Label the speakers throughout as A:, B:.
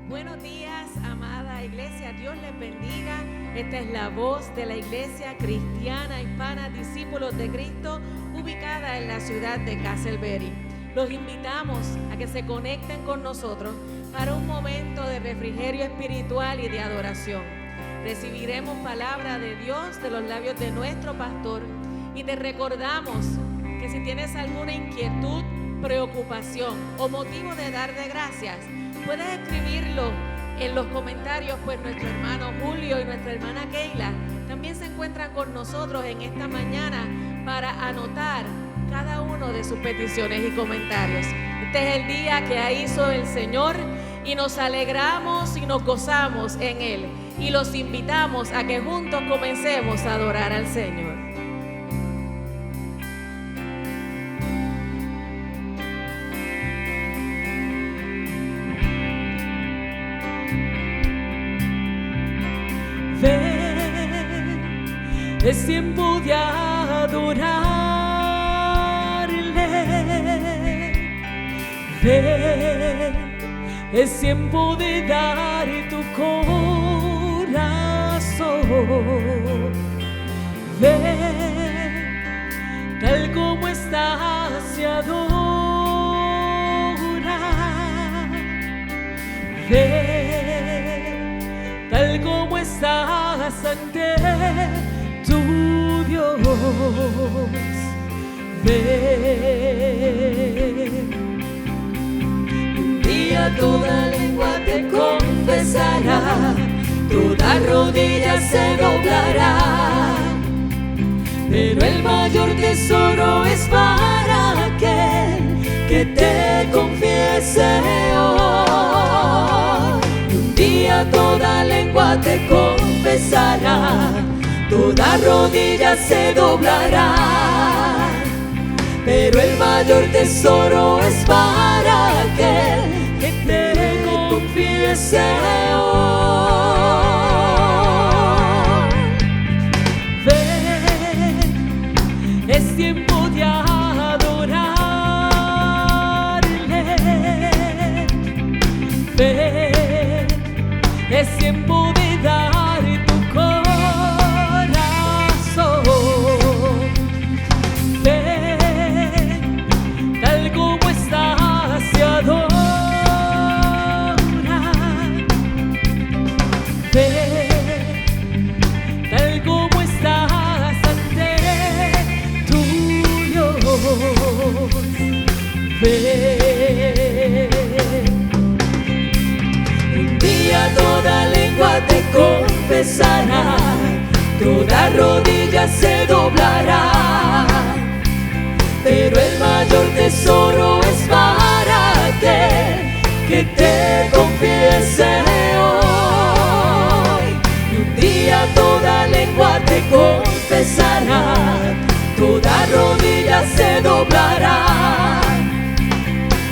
A: Buenos días, amada iglesia. Dios les bendiga. Esta es la voz de la iglesia cristiana hispana Discípulos de Cristo, ubicada en la ciudad de Castleberry. Los invitamos a que se conecten con nosotros para un momento de refrigerio espiritual y de adoración. Recibiremos palabra de Dios de los labios de nuestro pastor y te recordamos que si tienes alguna inquietud, preocupación o motivo de dar de gracias, puedes escribirlo en los comentarios, pues nuestro hermano Julio y nuestra hermana Keila también se encuentran con nosotros en esta mañana para anotar cada uno de sus peticiones y comentarios. Este es el día que hizo el Señor y nos alegramos y nos gozamos en Él. Y los invitamos a que juntos comencemos a adorar al Señor.
B: Ven, es tiempo de adorarle. Ven, es tiempo de dar tu corazón. Ven, tal como estás se adora. Ven, tal como estás ante tu Dios. Ven, un día toda lengua te confesará, toda rodilla se doblará, pero el mayor tesoro es para aquel que te confiese hoy. Un día toda lengua te confesará, toda rodilla se doblará, pero el mayor tesoro es para aquel que te confiese hoy. Ven, es tiempo de adorarle. Ven, es tiempo de dar tu corazón. Ven, tal como estás se adora. Ven, tal como estás ante tu Dios. Ven, un día toda lengua te confesará, toda rodilla se doblará, pero el mayor tesoro es para aquel que te confiese hoy. Un día toda lengua te confesará, toda rodilla se doblará,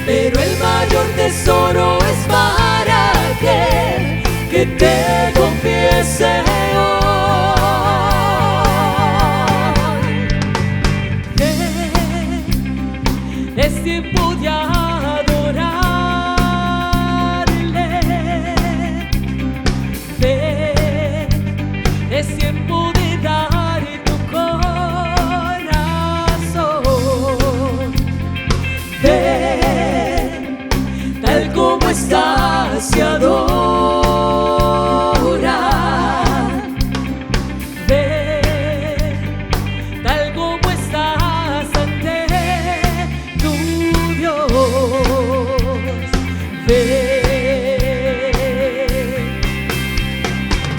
B: pero el mayor tesoro es para aquel que te confiese hoy. Es tiempo de adorarle. Ven, es tiempo de dar tu corazón. Ven, tal como estás se adora. Ven, tal como estás ante tu Dios. Ven,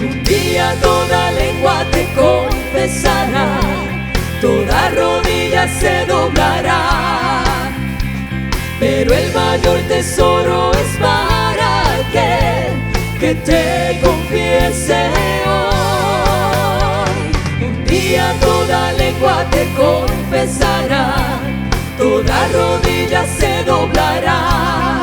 B: un día toda lengua te confesará, toda rodilla se doblará, pero el mayor tesoro es para aquel que te confiese hoy. te confesará, toda rodilla se doblará.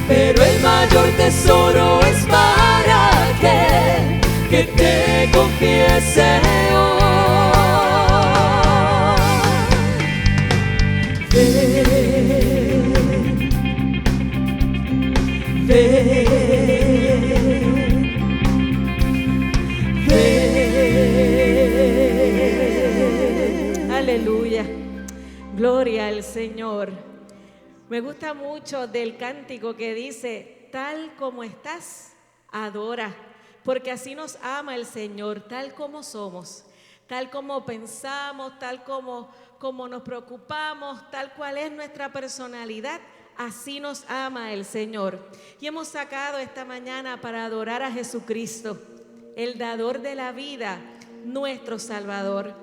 B: Pero el mayor tesoro es para aquel que te confiese hoy. Ven, ven, ven.
A: Aleluya. Gloria al Señor. Me gusta mucho del cántico que dice, tal como estás, adora, porque así nos ama el Señor, tal como somos, tal como pensamos, tal como nos preocupamos, tal cual es nuestra personalidad, así nos ama el Señor. Y hemos sacado esta mañana para adorar a Jesucristo, el dador de la vida, nuestro Salvador.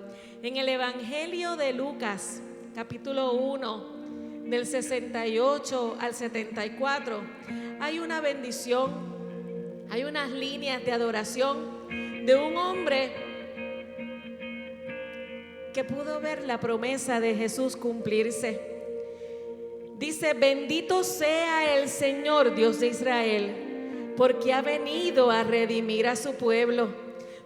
A: En el Evangelio de Lucas, capítulo 1, del 68 al 74, hay una bendición, hay unas líneas de adoración de un hombre que pudo ver la promesa de Jesús cumplirse. Dice, bendito sea el Señor Dios de Israel, porque ha venido a redimir a su pueblo.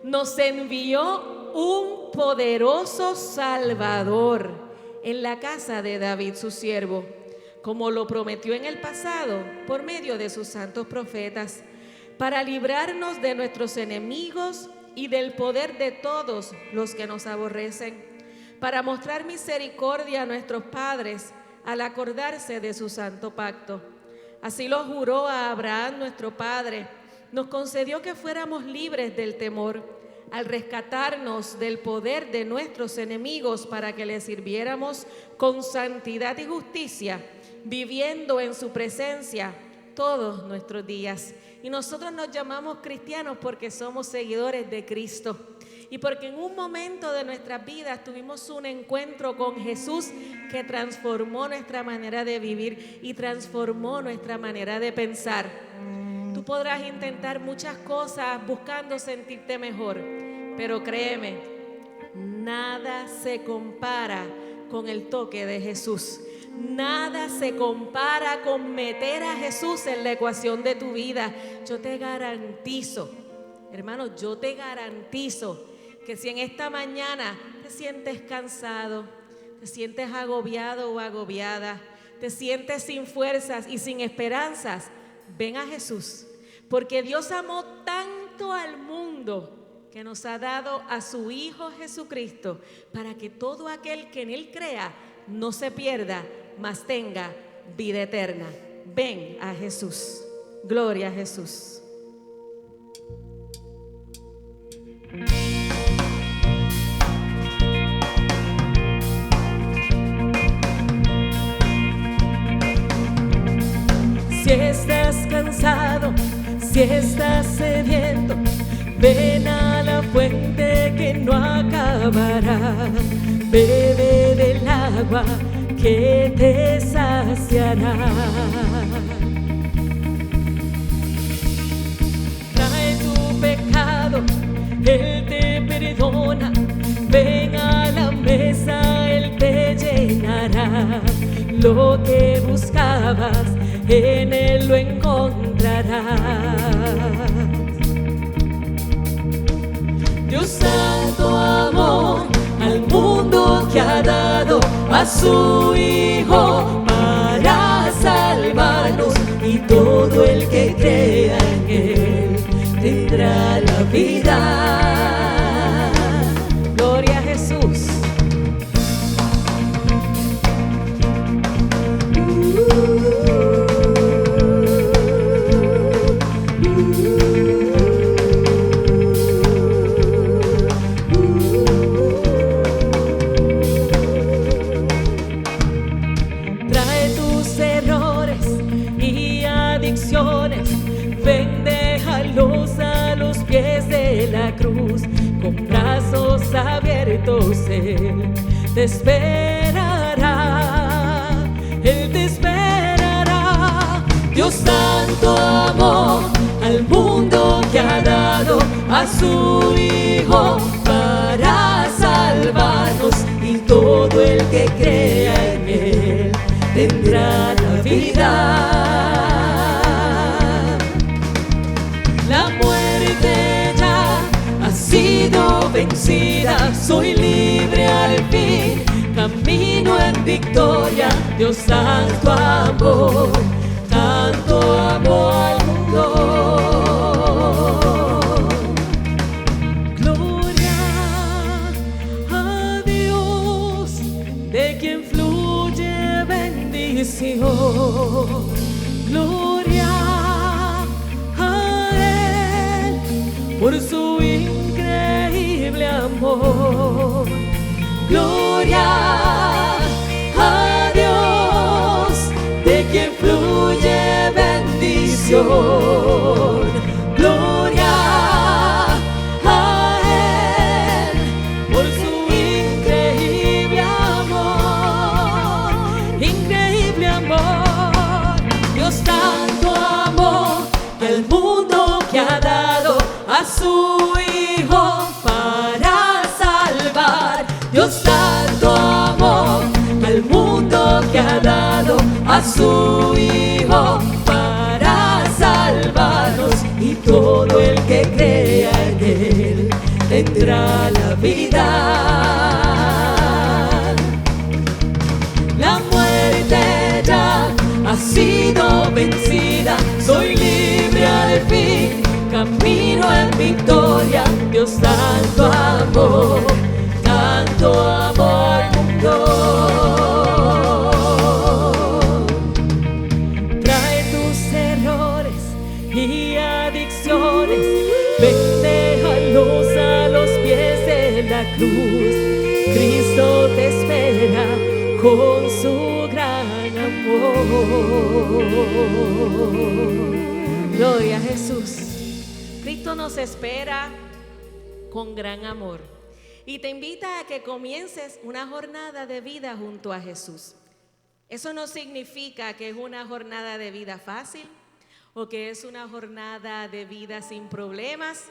A: Nos envió un poderoso Salvador en la casa de David su siervo, como lo prometió en el pasado por medio de sus santos profetas, para librarnos de nuestros enemigos y del poder de todos los que nos aborrecen, para mostrar misericordia a nuestros padres al acordarse de su santo pacto. Así lo juró a Abraham nuestro padre, nos concedió que fuéramos libres del temor, al rescatarnos del poder de nuestros enemigos para que le sirviéramos con santidad y justicia, viviendo en su presencia todos nuestros días. Y nosotros nos llamamos cristianos porque somos seguidores de Cristo y porque en un momento de nuestras vidas tuvimos un encuentro con Jesús que transformó nuestra manera de vivir y transformó nuestra manera de pensar. Tú podrás intentar muchas cosas buscando sentirte mejor, pero créeme, nada se compara con el toque de Jesús. Nada se compara con meter a Jesús en la ecuación de tu vida. Yo te garantizo, hermano, yo te garantizo que si en esta mañana te sientes cansado, te sientes agobiado o agobiada, te sientes sin fuerzas y sin esperanzas, ven a Jesús, porque Dios amó tanto al mundo que nos ha dado a su Hijo Jesucristo para que todo aquel que en Él crea no se pierda, mas tenga vida eterna. Ven a Jesús. Gloria a Jesús.
B: Si estás cansado, si estás sediento, ven a la fuente que no acabará. Bebe del agua que te saciará. Trae tu pecado, Él te perdona. Ven a la mesa, Él te llenará. Lo que buscabas, en Él lo encontrarás. Dios santo amor al mundo que ha dado a su Hijo para salvarnos, y todo el que crea en Él tendrá la vida.
A: Gloria a Jesús.
B: Ven, déjalos a los pies de la cruz, con brazos abiertos Él te esperará, Él te esperará. Dios tanto amó al mundo que ha dado a su Hijo para salvarnos, vida. La muerte ya ha sido vencida, soy libre al fin, camino en victoria. Dios tanto amor al mundo. Gloria a Dios, de quien fluye bendición. Gloria a Él por su increíble amor. Gloria a Dios, de quien fluye bendición. Gloria a Él por su increíble amor. Increíble amor. Dios tanto amó al mundo que ha dado a su Hijo para salvar. Dios tanto amó al mundo que ha dado a su Hijo para salvarnos, y todo el que crea en Él tendrá la vida. La muerte ya ha sido vencida, soy libre al fin, camino en victoria. Dios tanto amor al mundo. Trae tus errores y adicciones, ven, déjalos a los pies de la cruz. Cristo te espera con su gran amor.
A: Gloria a Jesús. Cristo nos espera con gran amor y te invita a que comiences una jornada de vida junto a Jesús. Eso no significa que es una jornada de vida fácil o que es una jornada de vida sin problemas.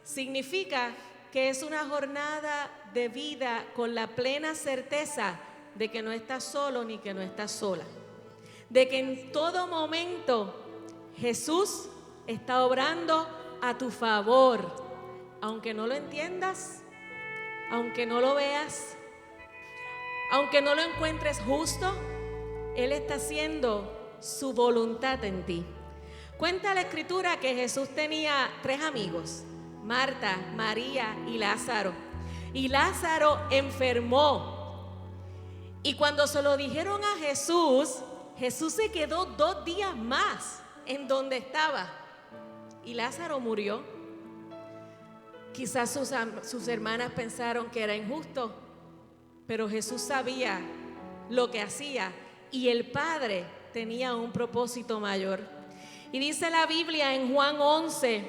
A: Significa que es una jornada de vida con la plena certeza de que no estás solo ni que no estás sola. De que en todo momento Jesús está obrando a tu favor, aunque no lo entiendas, aunque no lo veas, aunque no lo encuentres justo. Él está haciendo su voluntad en ti. Cuenta la Escritura que Jesús tenía 3 amigos, Marta, María y Lázaro. Y Lázaro enfermó. Y cuando se lo dijeron a Jesús, Jesús se quedó 2 días más en donde estaba. Y Lázaro murió. Quizás sus hermanas pensaron que era injusto, pero Jesús sabía lo que hacía y el Padre tenía un propósito mayor. Y dice la Biblia en Juan 11,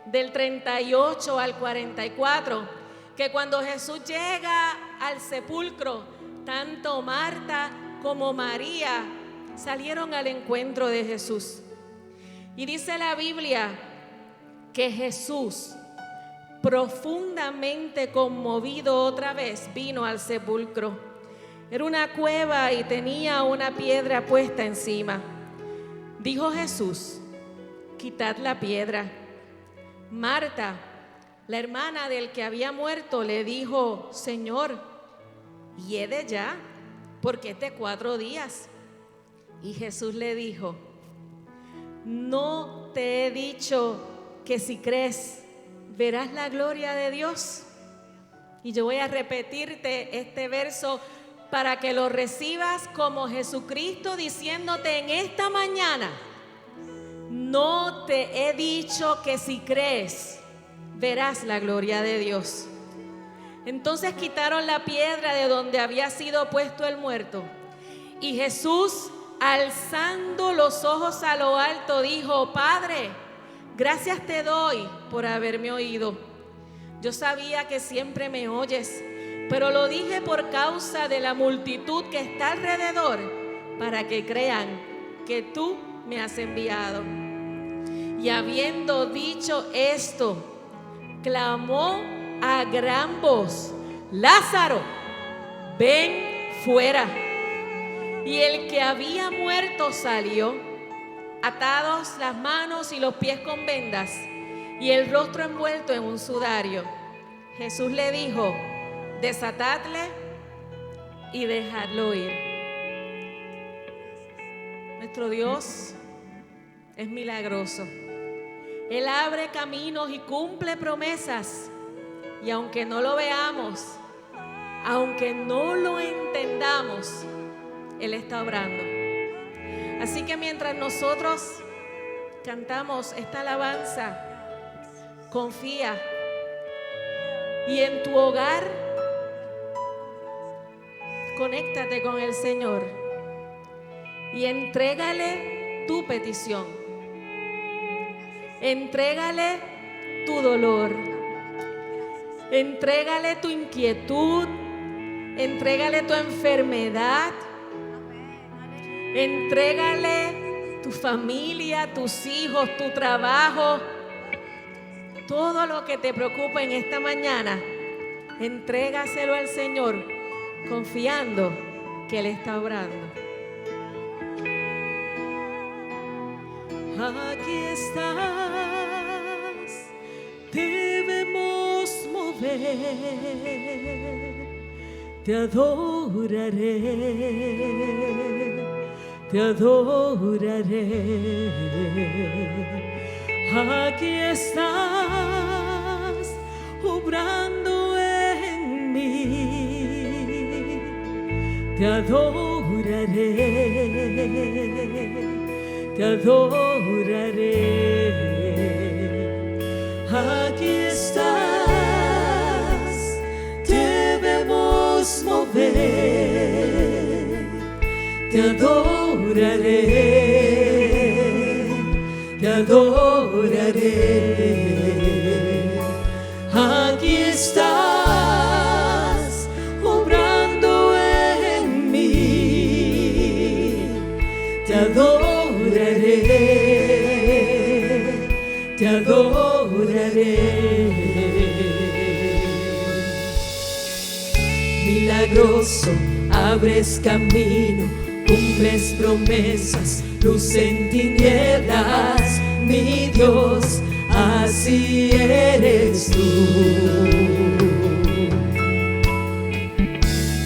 A: del 38 al 44, que cuando Jesús llega al sepulcro, tanto Marta como María salieron al encuentro de Jesús. Y dice la Biblia que Jesús, profundamente conmovido otra vez, vino al sepulcro. Era una cueva y tenía una piedra puesta encima. Dijo Jesús: quitad la piedra. Marta, la hermana del que había muerto, le dijo: Señor, hiede ya, porque 4 días. Y Jesús le dijo: ¿no te he dicho que si crees verás la gloria de Dios? Y yo voy a repetirte este verso para que lo recibas como Jesucristo diciéndote en esta mañana: no te he dicho que si crees verás la gloria de Dios. Entonces quitaron la piedra de donde había sido puesto el muerto, y Jesús, alzando los ojos a lo alto, dijo: Padre, gracias te doy por haberme oído. Yo sabía que siempre me oyes, pero lo dije por causa de la multitud que está alrededor, para que crean que tú me has enviado. Y habiendo dicho esto, clamó a gran voz: Lázaro, ven fuera. Y el que había muerto salió, atados las manos y los pies con vendas, y el rostro envuelto en un sudario. Jesús le dijo: desatadle y dejadlo ir. Nuestro Dios es milagroso. Él abre caminos y cumple promesas. Y aunque no lo veamos, aunque no lo entendamos, Él está obrando. Así que mientras nosotros cantamos esta alabanza, confía. Y en tu hogar, conéctate con el Señor y entrégale tu petición. Entrégale tu dolor. Entrégale tu inquietud. Entrégale tu enfermedad. Entrégale tu familia, tus hijos, tu trabajo. Todo lo que te preocupa en esta mañana, entrégaselo al Señor, confiando que Él está obrando.
B: Aquí estás, debemos mover, te adoraré, te adoraré. Aquí estás, obrando en mí, te adoraré, te adoraré. Aquí estás, debemos mover, te adoraré, te adoraré. Aquí estás, obrando en mí, te adoraré, te adoraré. Milagroso, abres camino, cumples promesas, luz en tinieblas, mi Dios, así eres tú.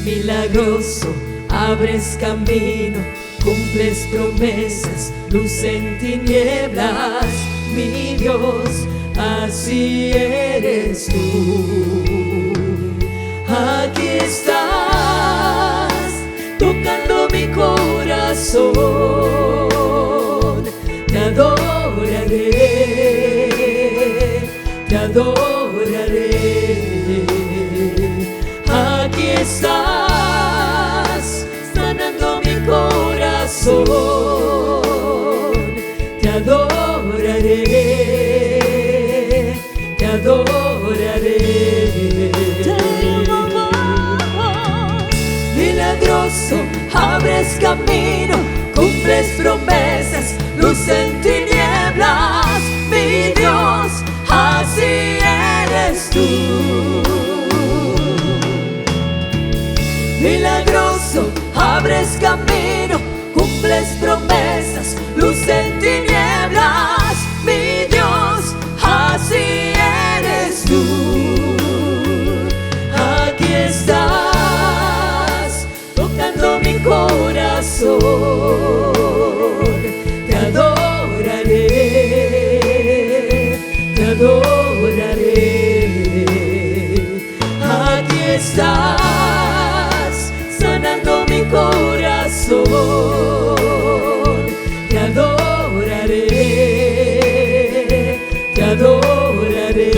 B: Milagroso, abres camino, cumples promesas, luz en tinieblas, mi Dios, así eres tú. Aquí estás, tocando mi corazón, te adoraré, te adoraré. Aquí estás, sanando mi corazón, te adoraré, te adoraré. Milagroso, abres camino, cumples promesas, luz en tinieblas, mi Dios, así eres tú. Milagroso, abres camino, cumples promesas, luz en tinieblas, mi Dios, así eres tú. Aquí estás, tocando mi corazón, te adoraré, te adoraré. Aquí estás, sanando mi corazón, te adoraré, te adoraré.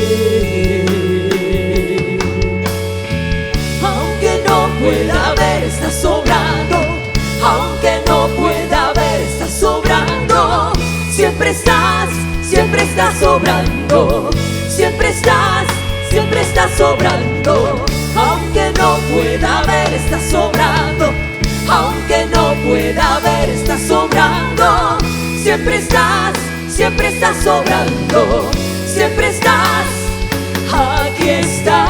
B: Aunque no pueda ver, estás sobrando. Aunque no pueda ver, estás sobrando. Siempre estás sobrando. Siempre estás sobrando. Aunque no pueda ver, estás sobrando. Aunque no pueda ver, estás sobrando. Siempre estás sobrando. Siempre estás, aquí estás.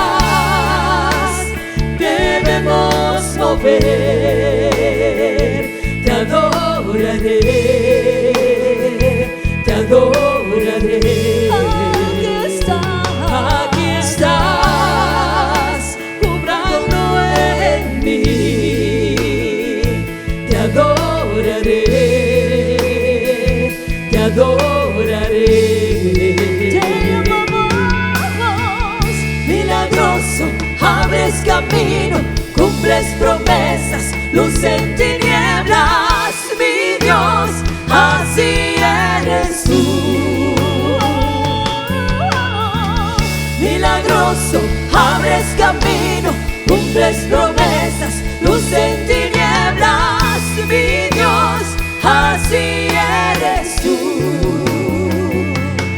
B: Debemos mover, abres camino, cumples promesas, luz en tinieblas, mi Dios, así eres tú. Milagroso, abres camino, cumples promesas, luz en tinieblas, mi Dios, así eres tú.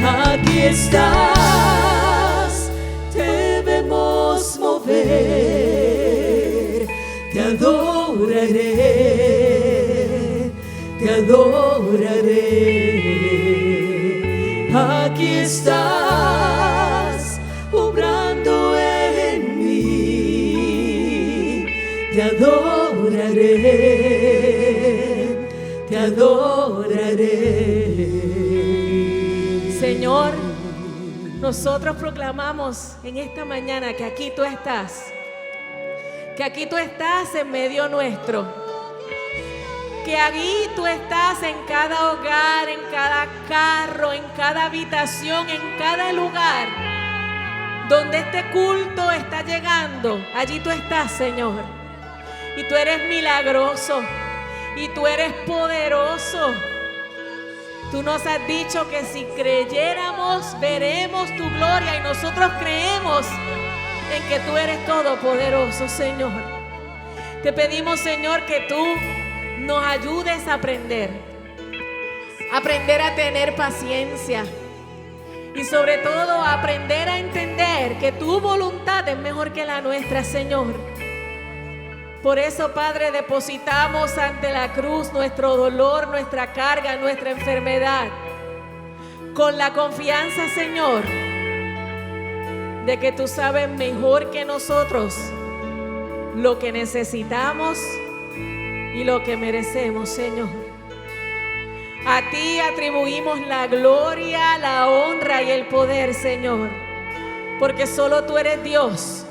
B: Aquí estás, te vemos mover, te adoraré, te adoraré. Aquí estás, obrando en mí, te adoraré, te adoraré.
A: Señor, nosotros proclamamos en esta mañana que aquí tú estás, que aquí tú estás en medio nuestro, que aquí tú estás en cada hogar, en cada carro, en cada habitación, en cada lugar donde este culto está llegando. Allí tú estás, Señor, y tú eres milagroso y tú eres poderoso. Tú nos has dicho que si creyéramos, veremos tu gloria, y nosotros creemos en que tú eres todopoderoso, Señor. Te pedimos, Señor, que tú nos ayudes a aprender a tener paciencia y sobre todo a aprender a entender que tu voluntad es mejor que la nuestra, Señor. Por eso, Padre, depositamos ante la cruz nuestro dolor, nuestra carga, nuestra enfermedad, con la confianza, Señor, de que tú sabes mejor que nosotros lo que necesitamos y lo que merecemos, Señor. A ti atribuimos la gloria, la honra y el poder, Señor, porque solo tú eres Dios,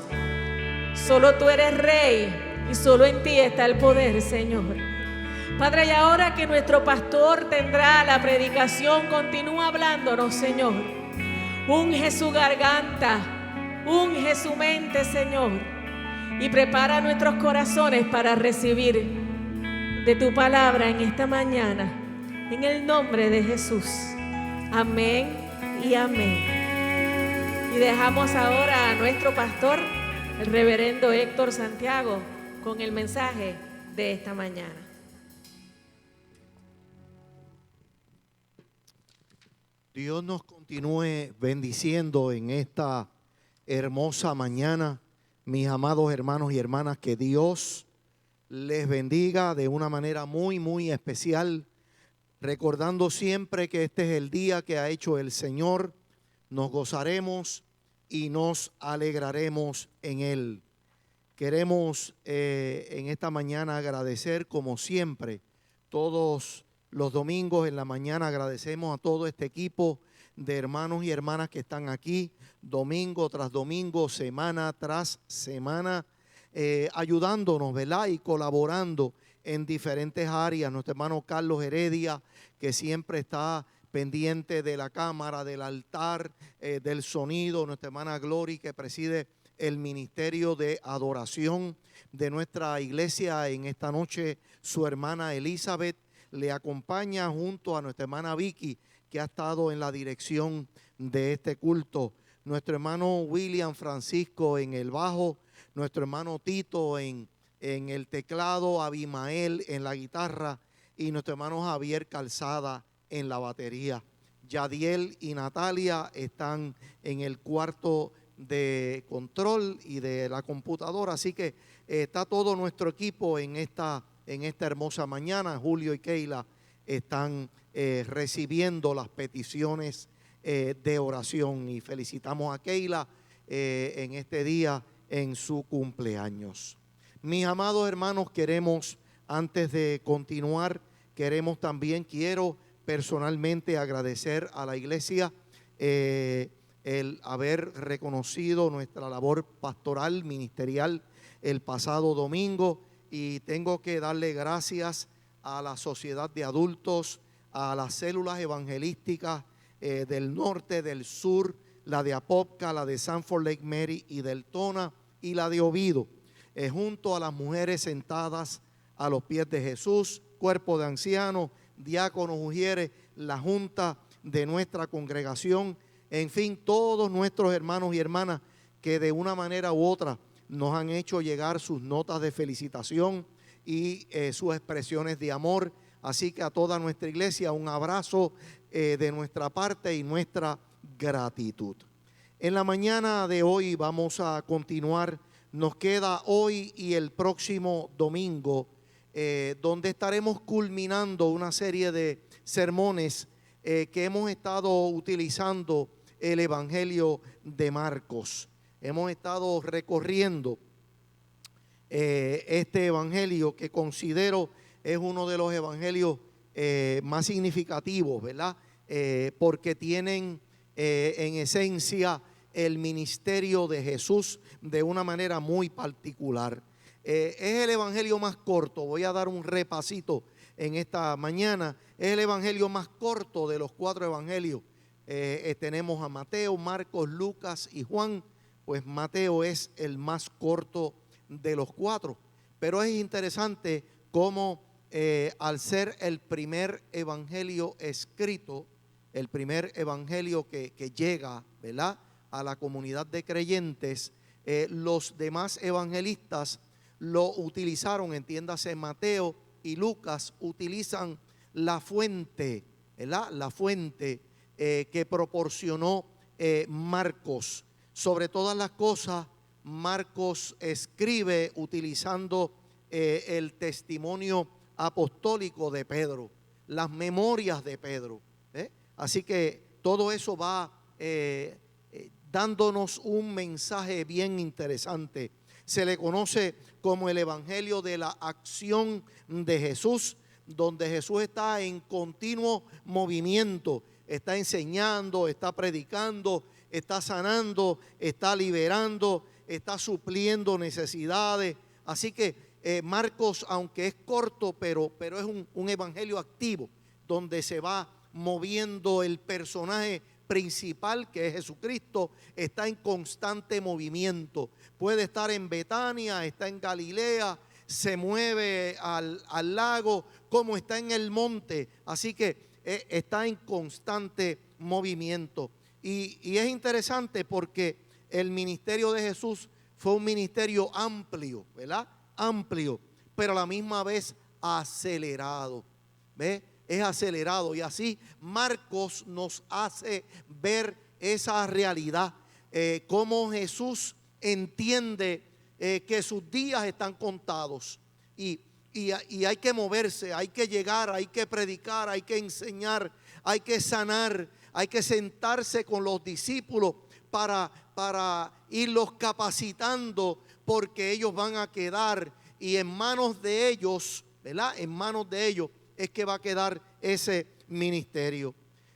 A: solo tú eres Rey. Y solo en ti está el poder, Señor. Padre, y ahora que nuestro pastor tendrá la predicación, continúa hablándonos, Señor. Unge su garganta, unge su mente, Señor, y prepara nuestros corazones para recibir de tu palabra en esta mañana, en el nombre de Jesús. Amén y amén. Y dejamos ahora a nuestro pastor, el reverendo Héctor Santiago, con el mensaje de esta mañana.
C: Dios nos continúe bendiciendo en esta hermosa mañana, mis amados hermanos y hermanas. Que Dios les bendiga de una manera muy, muy especial, recordando siempre que este es el día que ha hecho el Señor. Nos gozaremos y nos alegraremos en Él. Queremos en esta mañana agradecer, como siempre, todos los domingos en la mañana agradecemos a todo este equipo de hermanos y hermanas que están aquí, domingo tras domingo, semana tras semana, ayudándonos, ¿verdad? Y colaborando en diferentes áreas. Nuestro hermano Carlos Heredia, que siempre está pendiente de la cámara, del altar, del sonido. Nuestra hermana Glory, que preside el ministerio de adoración de nuestra iglesia. En esta noche su hermana Elizabeth le acompaña junto a nuestra hermana Vicky, que ha estado en la dirección de este culto. Nuestro hermano William Francisco en el bajo, nuestro hermano Tito en el teclado, Abimael en la guitarra y nuestro hermano Javier Calzada en la batería. Yadiel y Natalia están en el cuarto de control y de la computadora, así que está todo nuestro equipo en esta hermosa mañana. Julio y Keila están recibiendo las peticiones de oración, y felicitamos a Keila en este día en su cumpleaños. Mis amados hermanos, queremos, antes de continuar, quiero personalmente agradecer a la iglesia el haber reconocido nuestra labor pastoral, ministerial, el pasado domingo, y tengo que darle gracias a la sociedad de adultos, a las células evangelísticas del norte, del sur, la de Apopka, la de Sanford Lake Mary y Deltona, y la de Ovido, junto a las mujeres sentadas a los pies de Jesús, cuerpo de ancianos, diáconos, ujieres, la junta de nuestra congregación, en fin, todos nuestros hermanos y hermanas que de una manera u otra nos han hecho llegar sus notas de felicitación y sus expresiones de amor. Así que a toda nuestra iglesia un abrazo de nuestra parte y nuestra gratitud. En la mañana de hoy vamos a continuar, nos queda hoy y el próximo domingo, donde estaremos culminando una serie de sermones que hemos estado utilizando el Evangelio de Marcos. Hemos estado recorriendo este Evangelio que considero es uno de los evangelios más significativos, ¿verdad? Porque tienen en esencia el ministerio de Jesús de una manera muy particular. Es el evangelio más corto, voy a dar un repasito en esta mañana. Es el evangelio más corto de los 4 evangelios. Tenemos a Mateo, Marcos, Lucas y Juan. Pues Mateo es el más corto de los 4. Pero es interesante cómo al ser el primer evangelio escrito, el primer evangelio que llega, ¿verdad?, a la comunidad de creyentes, los demás evangelistas lo utilizaron, entiéndase, Mateo y Lucas utilizan la fuente, ¿verdad?, la fuente que proporcionó Marcos. Sobre todas las cosas, Marcos escribe utilizando el testimonio apostólico de Pedro, las memorias de Pedro. Así que todo eso va dándonos un mensaje bien interesante. Se le conoce como el evangelio de la acción de Jesús, donde Jesús está en continuo movimiento, está enseñando, está predicando, está sanando, está liberando, está supliendo necesidades. Así que Marcos, aunque es corto, pero es un evangelio activo, donde se va moviendo el personaje principal, que es Jesucristo, está en constante movimiento. Puede estar en Betania, está en Galilea, se mueve al lago, como está en el monte. Así que está en constante movimiento. Y es interesante porque el ministerio de Jesús fue un ministerio amplio, ¿verdad? Amplio, pero a la misma vez acelerado. ¿Ve? Es acelerado, y así Marcos nos hace ver esa realidad, cómo Jesús entiende que sus días están contados y hay que moverse, hay que llegar, hay que predicar, hay que enseñar, hay que sanar, hay que sentarse con los discípulos para irlos capacitando, porque ellos van a quedar, y en manos de ellos, ¿verdad?, en manos de ellos es que va a quedar ese ministerio.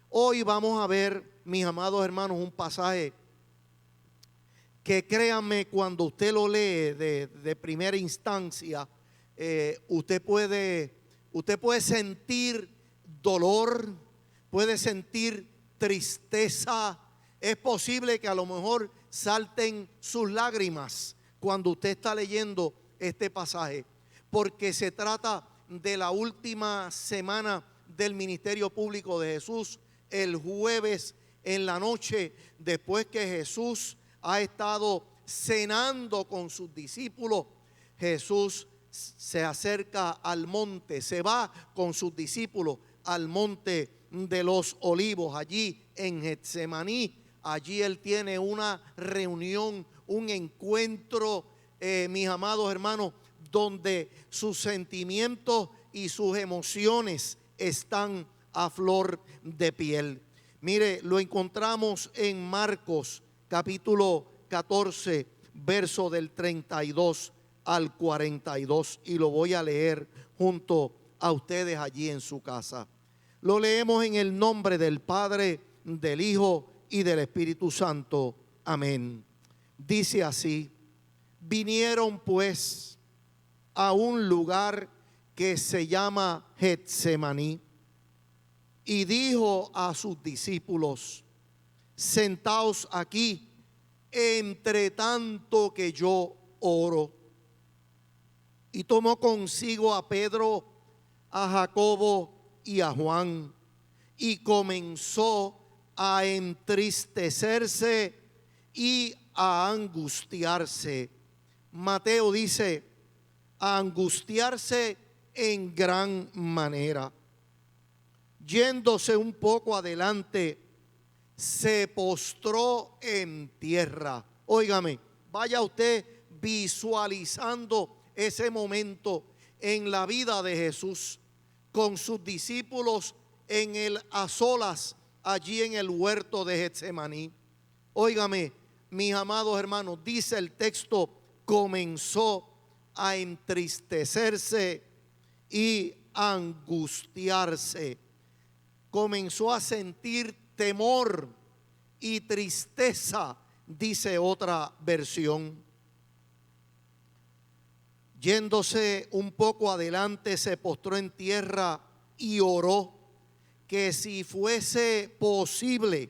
C: Hoy vamos a ver, mis amados hermanos, un pasaje que, créanme, cuando usted lo lee de primera instancia, usted puede sentir dolor, puede sentir tristeza. Es posible que a lo mejor salten sus lágrimas cuando usted está leyendo este pasaje, porque se trata de la última semana del ministerio público de Jesús, el jueves en la noche, después que Jesús ha estado cenando con sus discípulos. Jesús se acerca al monte, se va con sus discípulos al monte de los olivos, allí en Getsemaní. Allí él tiene una reunión, un encuentro, mis amados hermanos, donde sus sentimientos y sus emociones están a flor de piel. Mire, lo encontramos en Marcos capítulo 14, verso del 32 al 42, y lo voy a leer junto a ustedes allí en su casa. Lo leemos en el nombre del Padre, del Hijo y del Espíritu Santo. Amén. Dice así: vinieron pues a un lugar que se llama Getsemaní, y dijo a sus discípulos: sentaos aquí entre tanto que yo oro. Y tomó consigo a Pedro, a Jacobo y a Juan, y comenzó a entristecerse y a angustiarse. Mateo dice, a angustiarse en gran manera. Yéndose un poco adelante, se postró en tierra. Óigame, vaya usted visualizando ese momento en la vida de Jesús con sus discípulos a solas allí en el huerto de Getsemaní. Óigame, mis amados hermanos, dice el texto, comenzó a entristecerse y angustiarse. Comenzó a sentir temor y tristeza, dice otra versión. Yéndose un poco adelante, se postró en tierra y oró que si fuese posible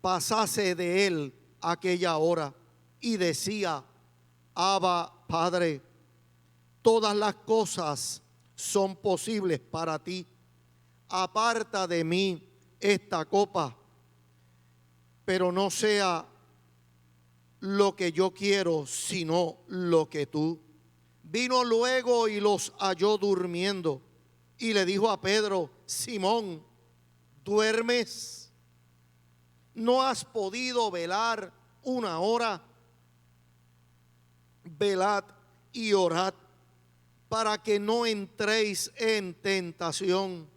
C: pasase de él aquella hora, y decía, Abba, Padre, todas las cosas son posibles para ti. Aparta de mí esta copa, pero no sea lo que yo quiero, sino lo que tú. Vino luego y los halló durmiendo, y le dijo a Pedro, Simón, ¿duermes? ¿No has podido velar una hora? Velad y orad para que no entréis en tentación.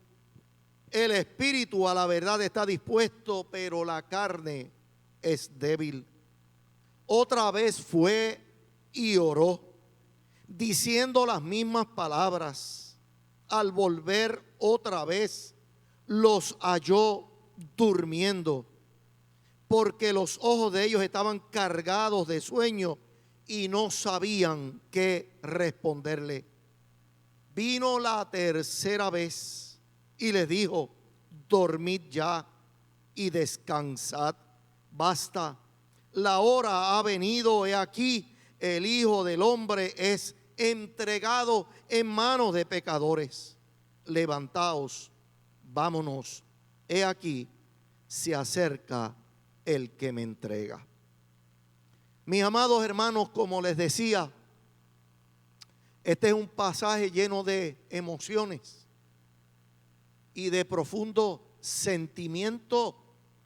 C: El espíritu a la verdad está dispuesto, pero la carne es débil. Otra vez fue y oró, diciendo las mismas palabras. Al volver otra vez, los halló durmiendo, porque los ojos de ellos estaban cargados de sueño y no sabían qué responderle. Vino la tercera vez y les dijo, dormid ya y descansad, basta, la hora ha venido, he aquí, el Hijo del Hombre es entregado en manos de pecadores. Levantaos, vámonos, he aquí, se acerca el que me entrega. Mis amados hermanos, como les decía, este es un pasaje lleno de emociones y de profundo sentimiento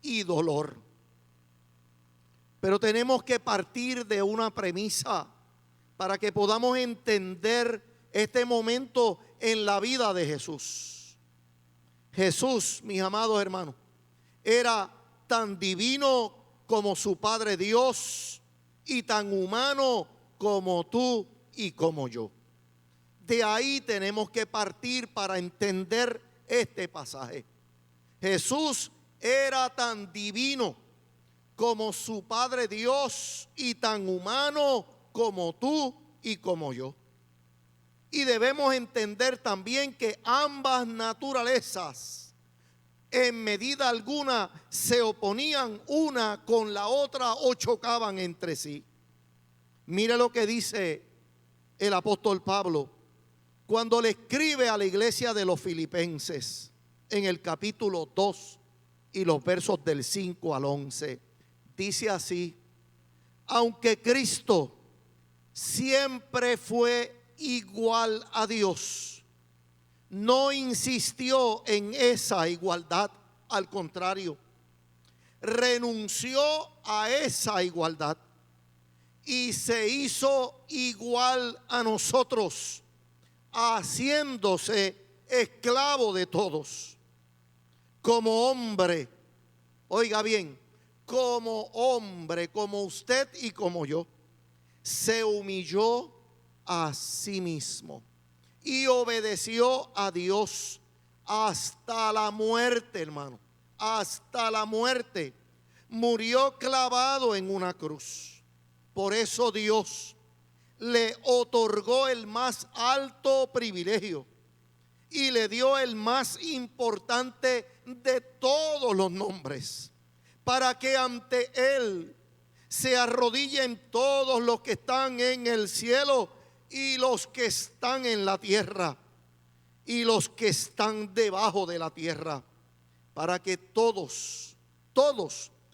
C: y dolor. Pero tenemos que partir de una premisa para que podamos entender este momento en la vida de Jesús. Jesús, mis amados hermanos, era tan divino como su Padre Dios y tan humano como tú y como yo. De ahí tenemos que partir para entender este pasaje. Jesús era tan divino como su Padre Dios y tan humano como tú y como yo. Y debemos entender también que ambas naturalezas en medida alguna se oponían una con la otra o chocaban entre sí. Mire lo que dice el apóstol Pablo cuando le escribe a la iglesia de los Filipenses en el capítulo 2 y los versos del 5 al 11. Dice así: aunque Cristo siempre fue igual a Dios, no insistió en esa igualdad, al contrario, renunció a esa igualdad y se hizo igual a nosotros, haciéndose esclavo de todos. Como hombre, oiga bien, como hombre, como usted y como yo, se humilló a sí mismo y obedeció a Dios hasta la muerte, hermano, hasta la muerte. Murió clavado en una cruz. Por eso Dios le otorgó el más alto privilegio y le dio el más importante de todos los nombres, para que ante Él se arrodillen todos los que están en el cielo y los que están en la tierra y los que están debajo de la tierra, para que todos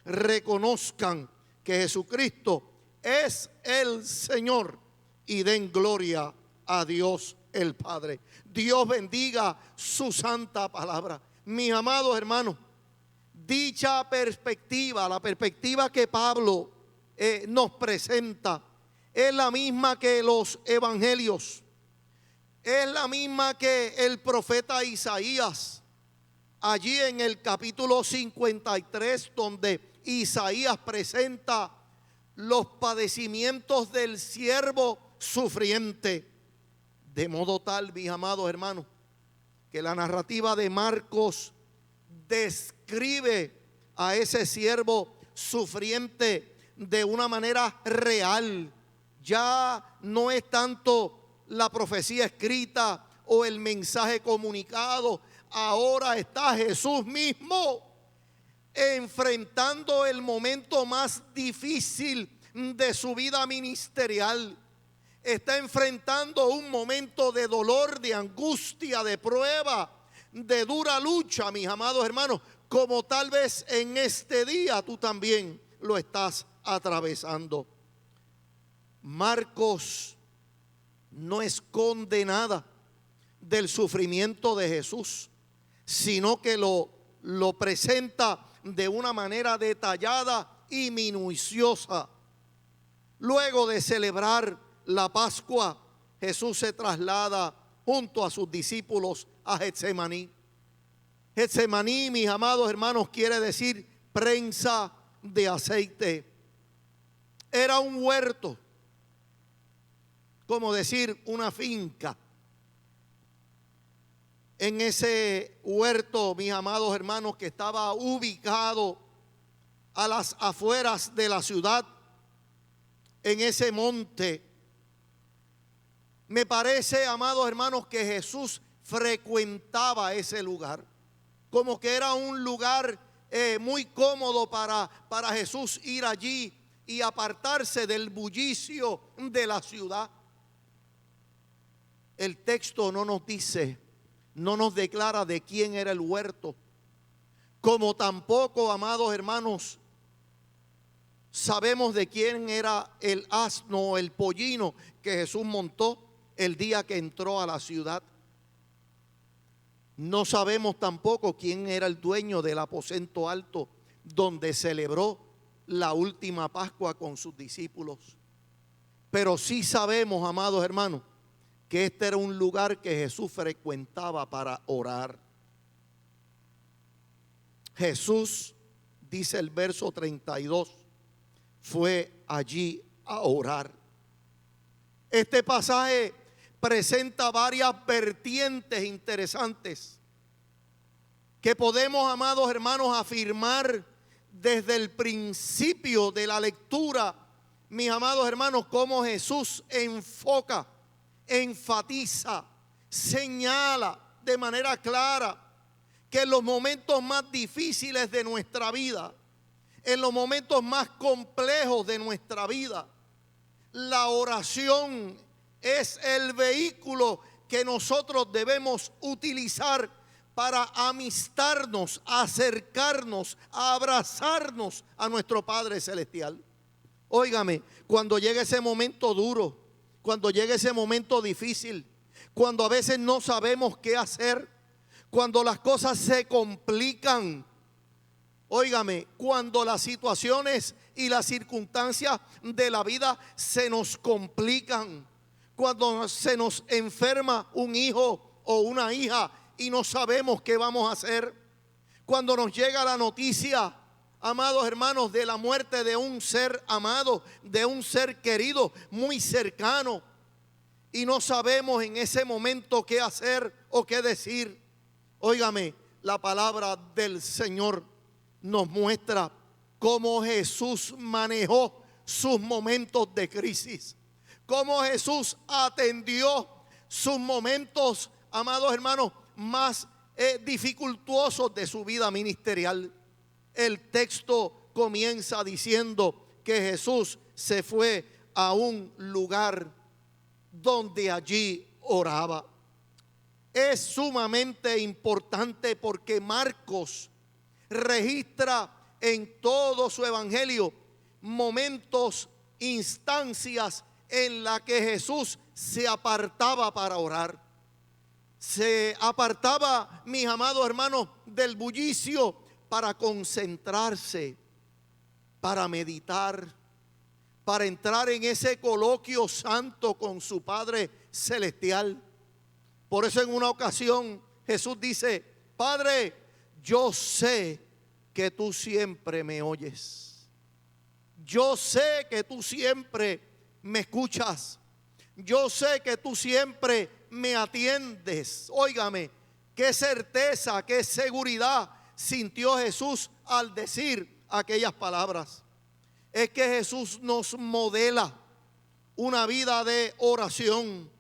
C: reconozcan que Jesucristo es el Señor y den gloria a Dios el Padre. Dios bendiga su santa palabra. Mis amados hermanos, dicha perspectiva, la perspectiva que Pablo nos presenta, es la misma que los evangelios, es la misma que el profeta Isaías, allí en el capítulo 53, donde Isaías presenta los padecimientos del siervo sufriente. De modo tal, mis amados hermanos, que la narrativa de Marcos describe a ese siervo sufriente de una manera real. Ya no es tanto la profecía escrita o el mensaje comunicado. Ahora está Jesús mismo enfrentando el momento más difícil de su vida ministerial. Está enfrentando un momento de dolor, de angustia, de prueba, de dura lucha, mis amados hermanos, como tal vez en este día tú también lo estás atravesando. Marcos no esconde nada del sufrimiento de Jesús, sino que lo presenta de una manera detallada y minuciosa. Luego de celebrar la Pascua, Jesús se traslada junto a sus discípulos a Getsemaní. Getsemaní, mis amados hermanos, quiere decir prensa de aceite. Era un huerto, como decir una finca. En ese huerto, mis amados hermanos, que estaba ubicado a las afueras de la ciudad, en ese monte, me parece, amados hermanos, que Jesús frecuentaba ese lugar, como que era un lugar muy cómodo para Jesús ir allí y apartarse del bullicio de la ciudad. El texto no nos dice, no nos declara de quién era el huerto, como tampoco, amados hermanos, sabemos de quién era el asno o el pollino que Jesús montó el día que entró a la ciudad. No sabemos tampoco quién era el dueño del aposento alto donde celebró la última Pascua con sus discípulos. Pero sí sabemos, amados hermanos, que este era un lugar que Jesús frecuentaba para orar. Jesús, dice el verso 32, fue allí a orar. Este pasaje presenta varias vertientes interesantes que podemos, amados hermanos, afirmar desde el principio de la lectura, mis amados hermanos, cómo Jesús enfoca, enfatiza, señala de manera clara que en los momentos más difíciles de nuestra vida, en los momentos más complejos de nuestra vida, la oración es el vehículo que nosotros debemos utilizar para amistarnos, acercarnos, abrazarnos a nuestro Padre Celestial. Óigame, cuando llegue ese momento duro, cuando llegue ese momento difícil, cuando a veces no sabemos qué hacer, cuando las cosas se complican, óigame, cuando las situaciones y las circunstancias de la vida se nos complican, cuando se nos enferma un hijo o una hija y no sabemos qué vamos a hacer, cuando nos llega la noticia, amados hermanos, de la muerte de un ser amado, de un ser querido, muy cercano, y no sabemos en ese momento qué hacer o qué decir. Óigame, la palabra del Señor nos muestra cómo Jesús manejó sus momentos de crisis, cómo Jesús atendió sus momentos, amados hermanos, más dificultuosos de su vida ministerial. El texto comienza diciendo que Jesús se fue a un lugar donde allí oraba. Es sumamente importante porque Marcos registra en todo su evangelio momentos, instancias en las que Jesús se apartaba para orar. Se apartaba, mis amados hermanos, del bullicio para concentrarse, para meditar, para entrar en ese coloquio santo con su Padre Celestial. Por eso en una ocasión Jesús dice: Padre, yo sé que tú siempre me oyes. Yo sé que tú siempre me escuchas. Yo sé que tú siempre me atiendes. Óigame, qué certeza, qué seguridad sintió Jesús al decir aquellas palabras. Es que Jesús nos modela una vida de oración.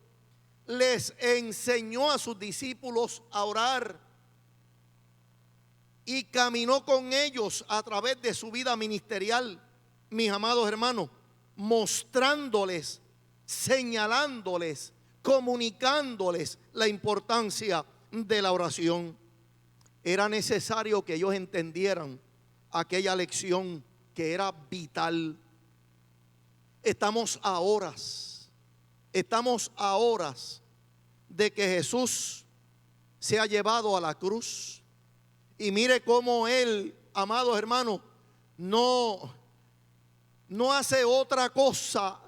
C: Les enseñó a sus discípulos a orar y caminó con ellos a través de su vida ministerial, mis amados hermanos, mostrándoles, señalándoles, comunicándoles la importancia de la oración. Era necesario que ellos entendieran aquella lección que era vital. Estamos a horas de que Jesús se ha llevado a la cruz. Y mire cómo Él, amados hermanos, no hace otra cosa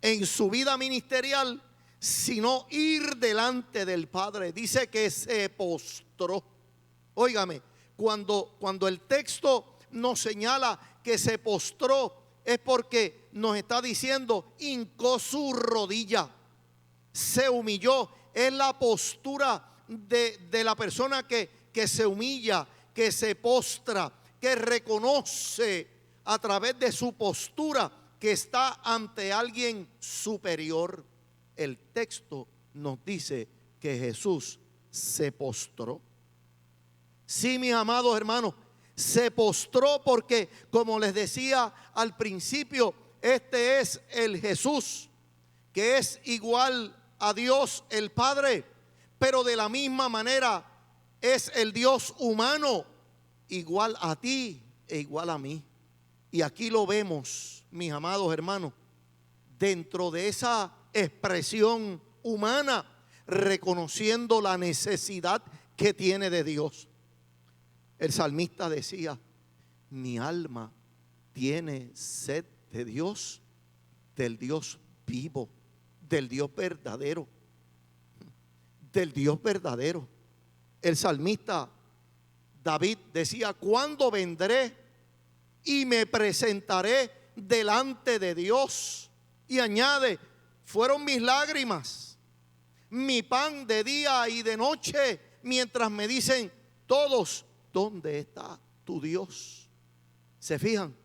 C: en su vida ministerial sino ir delante del Padre. Dice que se postró. Óigame, cuando el texto nos señala que se postró, es porque nos está diciendo hincó su rodilla, se humilló. Es la postura de la persona que se humilla, que se postra, que reconoce a través de su postura que está ante alguien superior. El texto nos dice que Jesús se postró. Sí, mis amados hermanos, se postró porque, como les decía al principio, este es el Jesús que es igual a Dios el Padre, pero de la misma manera es el Dios humano, igual a ti e igual a mí. Y aquí lo vemos, mis amados hermanos, dentro de esa expresión humana, reconociendo la necesidad que tiene de Dios. El salmista decía: mi alma tiene sed de Dios, del Dios vivo, del Dios verdadero, del Dios verdadero. El salmista David decía: ¿cuándo vendré y me presentaré delante de Dios? Y añade: fueron mis lágrimas, mi pan de día y de noche, mientras me dicen todos: ¿dónde está tu Dios? ¿Se fijan?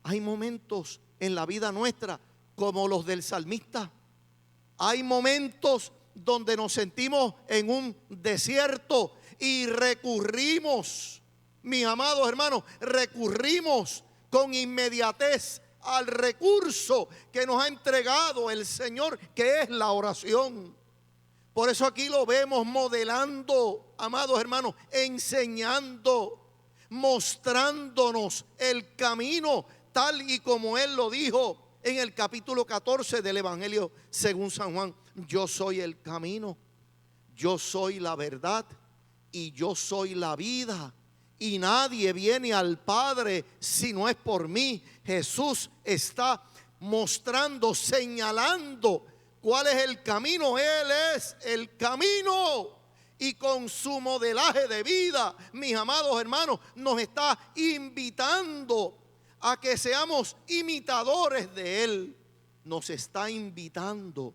C: Hay momentos en la vida nuestra como los del salmista. Hay momentos donde nos sentimos en un desierto y recurrimos, mis amados hermanos, recurrimos con inmediatez al recurso que nos ha entregado el Señor, que es la oración. Por eso aquí lo vemos modelando, amados hermanos, enseñando, mostrándonos el camino tal y como Él lo dijo en el capítulo 14 del Evangelio según San Juan: yo soy el camino, yo soy la verdad y yo soy la vida, y nadie viene al Padre si no es por mí. Jesús está mostrando, señalando cuál es el camino. Él es el camino, y con su modelaje de vida, mis amados hermanos, nos está invitando a que seamos imitadores de Él. Nos está invitando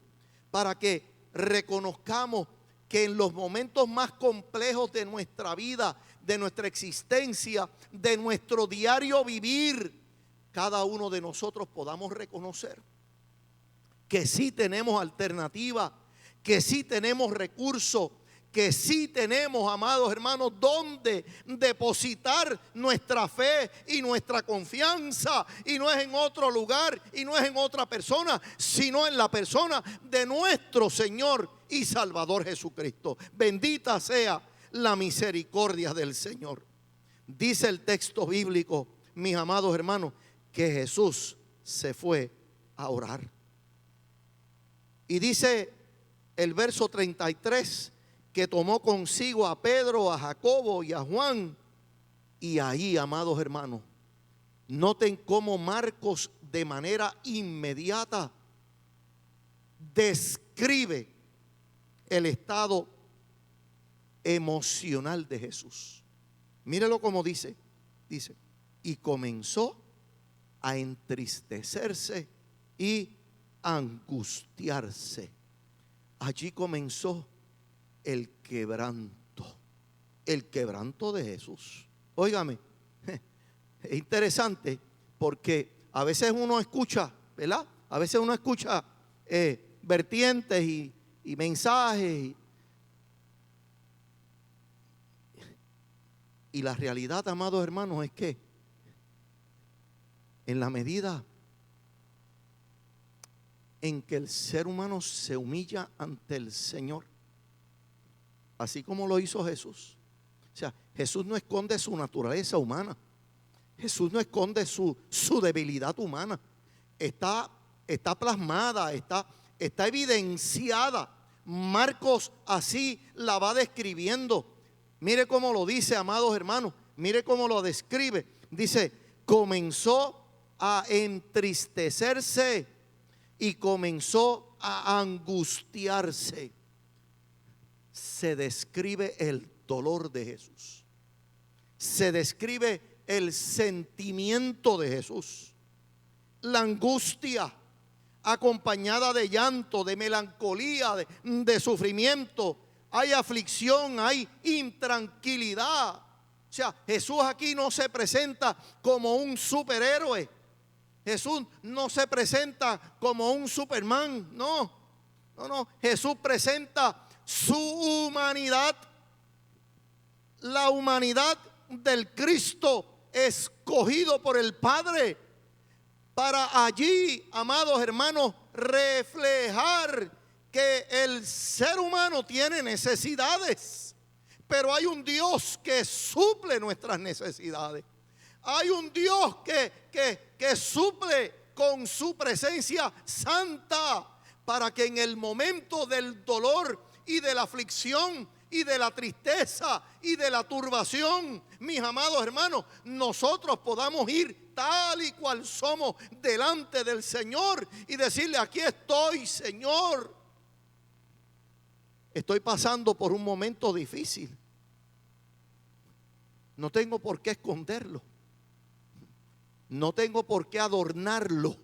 C: para que reconozcamos que en los momentos más complejos de nuestra vida, de nuestra existencia, de nuestro diario vivir, cada uno de nosotros podamos reconocer que sí tenemos alternativa, que sí tenemos recursos, que sí tenemos, amados hermanos, donde depositar nuestra fe y nuestra confianza. Y no es en otro lugar y no es en otra persona, sino en la persona de nuestro Señor y Salvador Jesucristo. Bendita sea la misericordia del Señor. Dice el texto bíblico, mis amados hermanos, que Jesús se fue a orar. Y dice el verso 33 que tomó consigo a Pedro, a Jacobo y a Juan. Y ahí, amados hermanos, noten cómo Marcos de manera inmediata describe el estado emocional de Jesús. Mírelo como dice, y comenzó a entristecerse y angustiarse. Allí comenzó el quebranto de Jesús. Óigame, es interesante porque a veces uno escucha, ¿verdad? A veces uno escucha vertientes y mensajes y la realidad, amados hermanos, es que en la medida en que el ser humano se humilla ante el Señor, así como lo hizo Jesús. O sea, Jesús no esconde su naturaleza humana. Jesús no esconde su debilidad humana. Está plasmada, está evidenciada. Marcos así la va describiendo. Mire cómo lo dice, amados hermanos. Mire cómo lo describe. Dice, comenzó a entristecerse y comenzó a angustiarse. Se describe el dolor de Jesús. Se describe el sentimiento de Jesús. La angustia acompañada de llanto, de melancolía, de sufrimiento. Hay aflicción, hay intranquilidad. O sea, Jesús aquí no se presenta como un superhéroe. Jesús no se presenta como un Superman. No. Jesús presenta su humanidad. La humanidad del Cristo escogido por el Padre para allí, amados hermanos, reflejar que el ser humano tiene necesidades, pero hay un Dios que suple nuestras necesidades. Hay un Dios que suple con su presencia santa para que en el momento del dolor y de la aflicción y de la tristeza y de la turbación, mis amados hermanos, nosotros podamos ir tal y cual somos delante del Señor y decirle: aquí estoy, Señor. Estoy pasando por un momento difícil. No tengo por qué esconderlo. No tengo por qué adornarlo.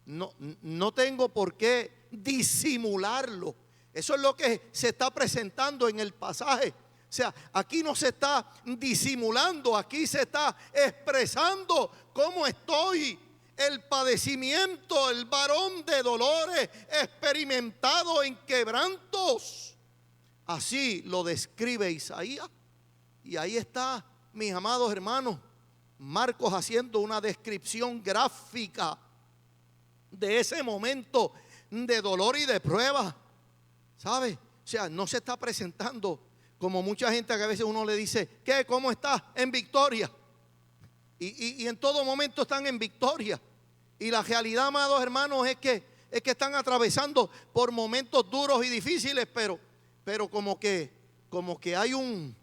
C: No tengo por qué disimularlo. Eso es lo que se está presentando en el pasaje. O sea, aquí no se está disimulando, aquí se está expresando cómo estoy. El padecimiento, el varón de dolores, experimentado en quebrantos. Así lo describe Isaías. Y ahí está, mis amados hermanos, Marcos haciendo una descripción gráfica de ese momento de dolor y de prueba. ¿Sabe? O sea, no se está presentando como mucha gente que a veces uno le dice: ¿qué? ¿Cómo estás? En victoria. Y en todo momento están en victoria. Y la realidad, amados hermanos, es que están atravesando por momentos duros y difíciles, pero como que hay un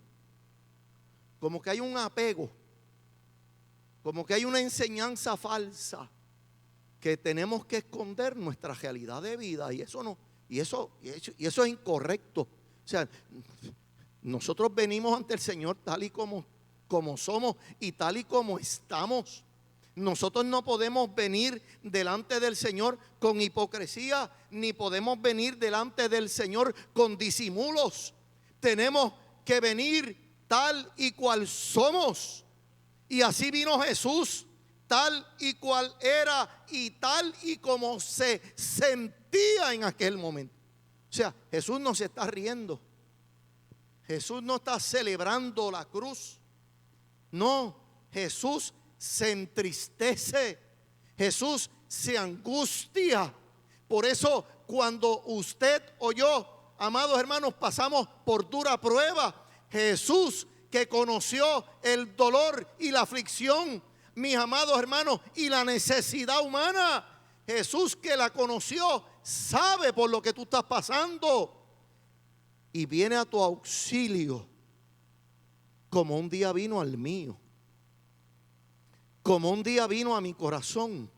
C: apego, como que hay una enseñanza falsa que tenemos que esconder nuestra realidad de vida, y eso es incorrecto. O sea, nosotros venimos ante el Señor tal y como somos y tal y como estamos. Nosotros no podemos venir delante del Señor con hipocresía, ni podemos venir delante del Señor con disimulos. Tenemos que venir tal y cual somos. Y así vino Jesús, tal y cual era y tal y como se sentía en aquel momento. O sea, Jesús no se está riendo. Jesús no está celebrando la cruz. No, Jesús se entristece. Jesús se angustia. Por eso cuando usted o yo, amados hermanos, pasamos por dura prueba, Jesús, que conoció el dolor y la aflicción, mis amados hermanos, y la necesidad humana, Jesús que la conoció, sabe por lo que tú estás pasando y viene a tu auxilio, como un día vino al mío, como un día vino a mi corazón,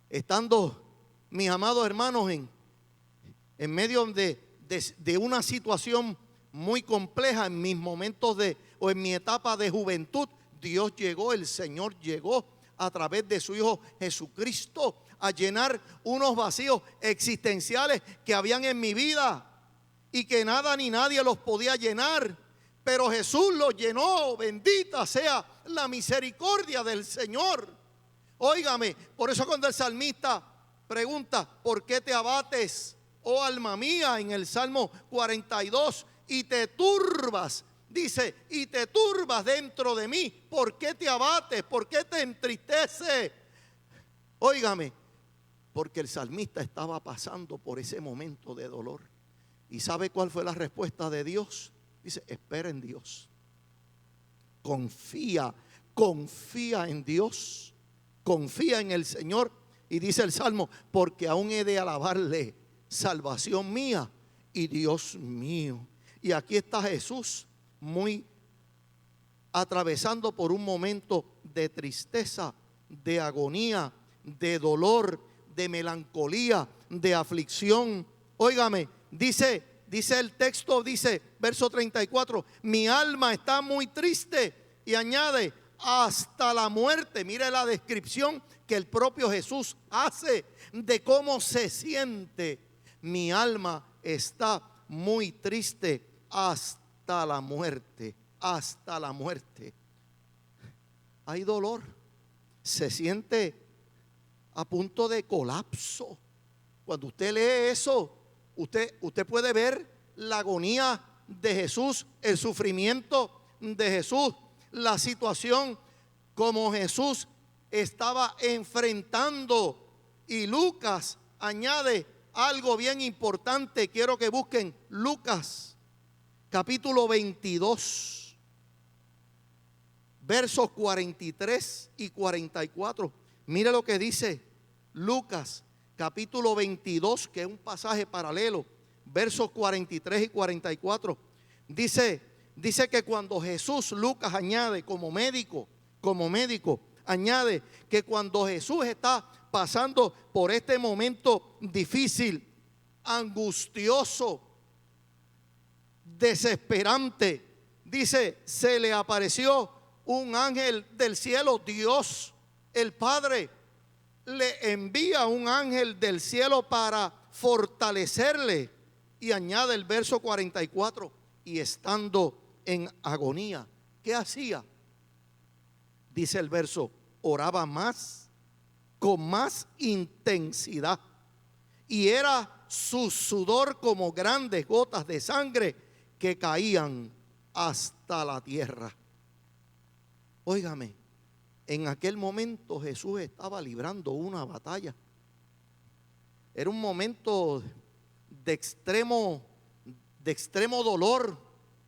C: estando, mis amados hermanos, en medio de una situación muy compleja, en mis momentos o en mi etapa de juventud. Dios llegó, el Señor llegó a través de su Hijo Jesucristo a llenar unos vacíos existenciales que habían en mi vida y que nada ni nadie los podía llenar, pero Jesús los llenó. Bendita sea la misericordia del Señor. Óigame, por eso cuando el salmista pregunta, ¿por qué te abates, oh alma mía? En el Salmo 42, y te turbas, dice, y te turbas dentro de mí. ¿Por qué te abates? ¿Por qué te entristece? Óigame, porque el salmista estaba pasando por ese momento de dolor. ¿Y sabe cuál fue la respuesta de Dios? Dice, espera en Dios. Confía en Dios. Confía en el Señor. Y dice el Salmo, porque aún he de alabarle, salvación mía y Dios mío. Y aquí está Jesús muy atravesando por un momento de tristeza, de agonía, de dolor, de melancolía, de aflicción. Óigame, dice el texto, dice verso 34, mi alma está muy triste, y añade, hasta la muerte. Mire la descripción que el propio Jesús hace de cómo se siente. Mi alma está muy triste hasta la muerte, hasta la muerte. Hay dolor, se siente a punto de colapso. Cuando usted lee eso, usted puede ver la agonía de Jesús, el sufrimiento de Jesús, la situación como Jesús estaba enfrentando. Y Lucas añade algo bien importante. Quiero que busquen Lucas capítulo 22, versos 43 y 44. Mire lo que dice Lucas capítulo 22, que es un pasaje paralelo, versos 43 y 44. Dice que cuando Jesús, Lucas añade como médico, añade que cuando Jesús está pasando por este momento difícil, angustioso, desesperante, dice, se le apareció un ángel del cielo. Dios, el Padre, le envía un ángel del cielo para fortalecerle. Y añade el verso 44, y estando en agonía, ¿qué hacía? Dice el verso, oraba más, con más intensidad, y era su sudor como grandes gotas de sangre que caían hasta la tierra. Óigame, en aquel momento Jesús estaba librando una batalla. Era un momento de extremo dolor,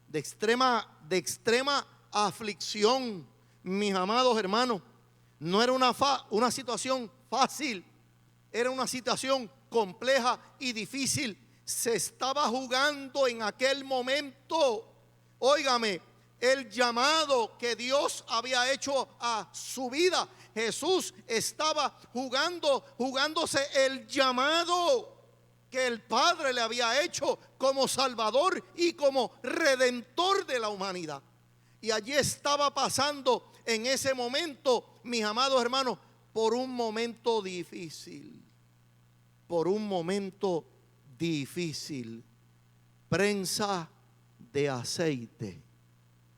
C: de extrema aflicción, mis amados hermanos. No era una situación fácil, era una situación compleja y difícil. Se estaba jugando en aquel momento, óigame, el llamado que Dios había hecho a su vida. Jesús estaba jugándose el llamado que el Padre le había hecho como Salvador y como Redentor de la humanidad. Y allí estaba pasando en ese momento, mis amados hermanos, por un momento difícil. Por un momento difícil. Prensa de aceite.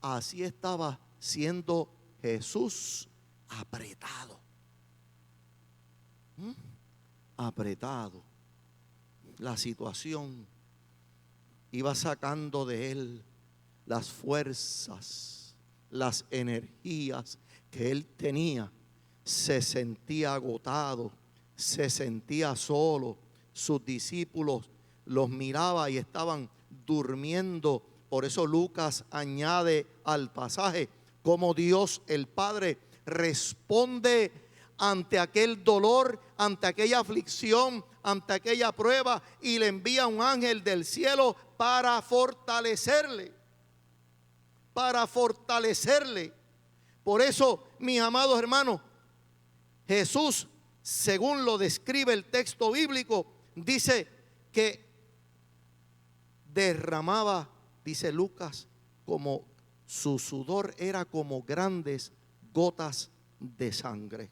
C: Así estaba siendo Jesús apretado. Apretado. La situación iba sacando de él las fuerzas, las energías que él tenía. Se sentía agotado, se sentía solo. Sus discípulos los miraba y estaban durmiendo. Por eso Lucas añade al pasaje cómo Dios el Padre responde ante aquel dolor, ante aquella aflicción, ante aquella prueba, y le envía un ángel del cielo para fortalecerle. Para fortalecerle. Por eso, mis amados hermanos, Jesús, según lo describe el texto bíblico, dice que derramaba, dice Lucas, como su sudor era como grandes gotas de sangre.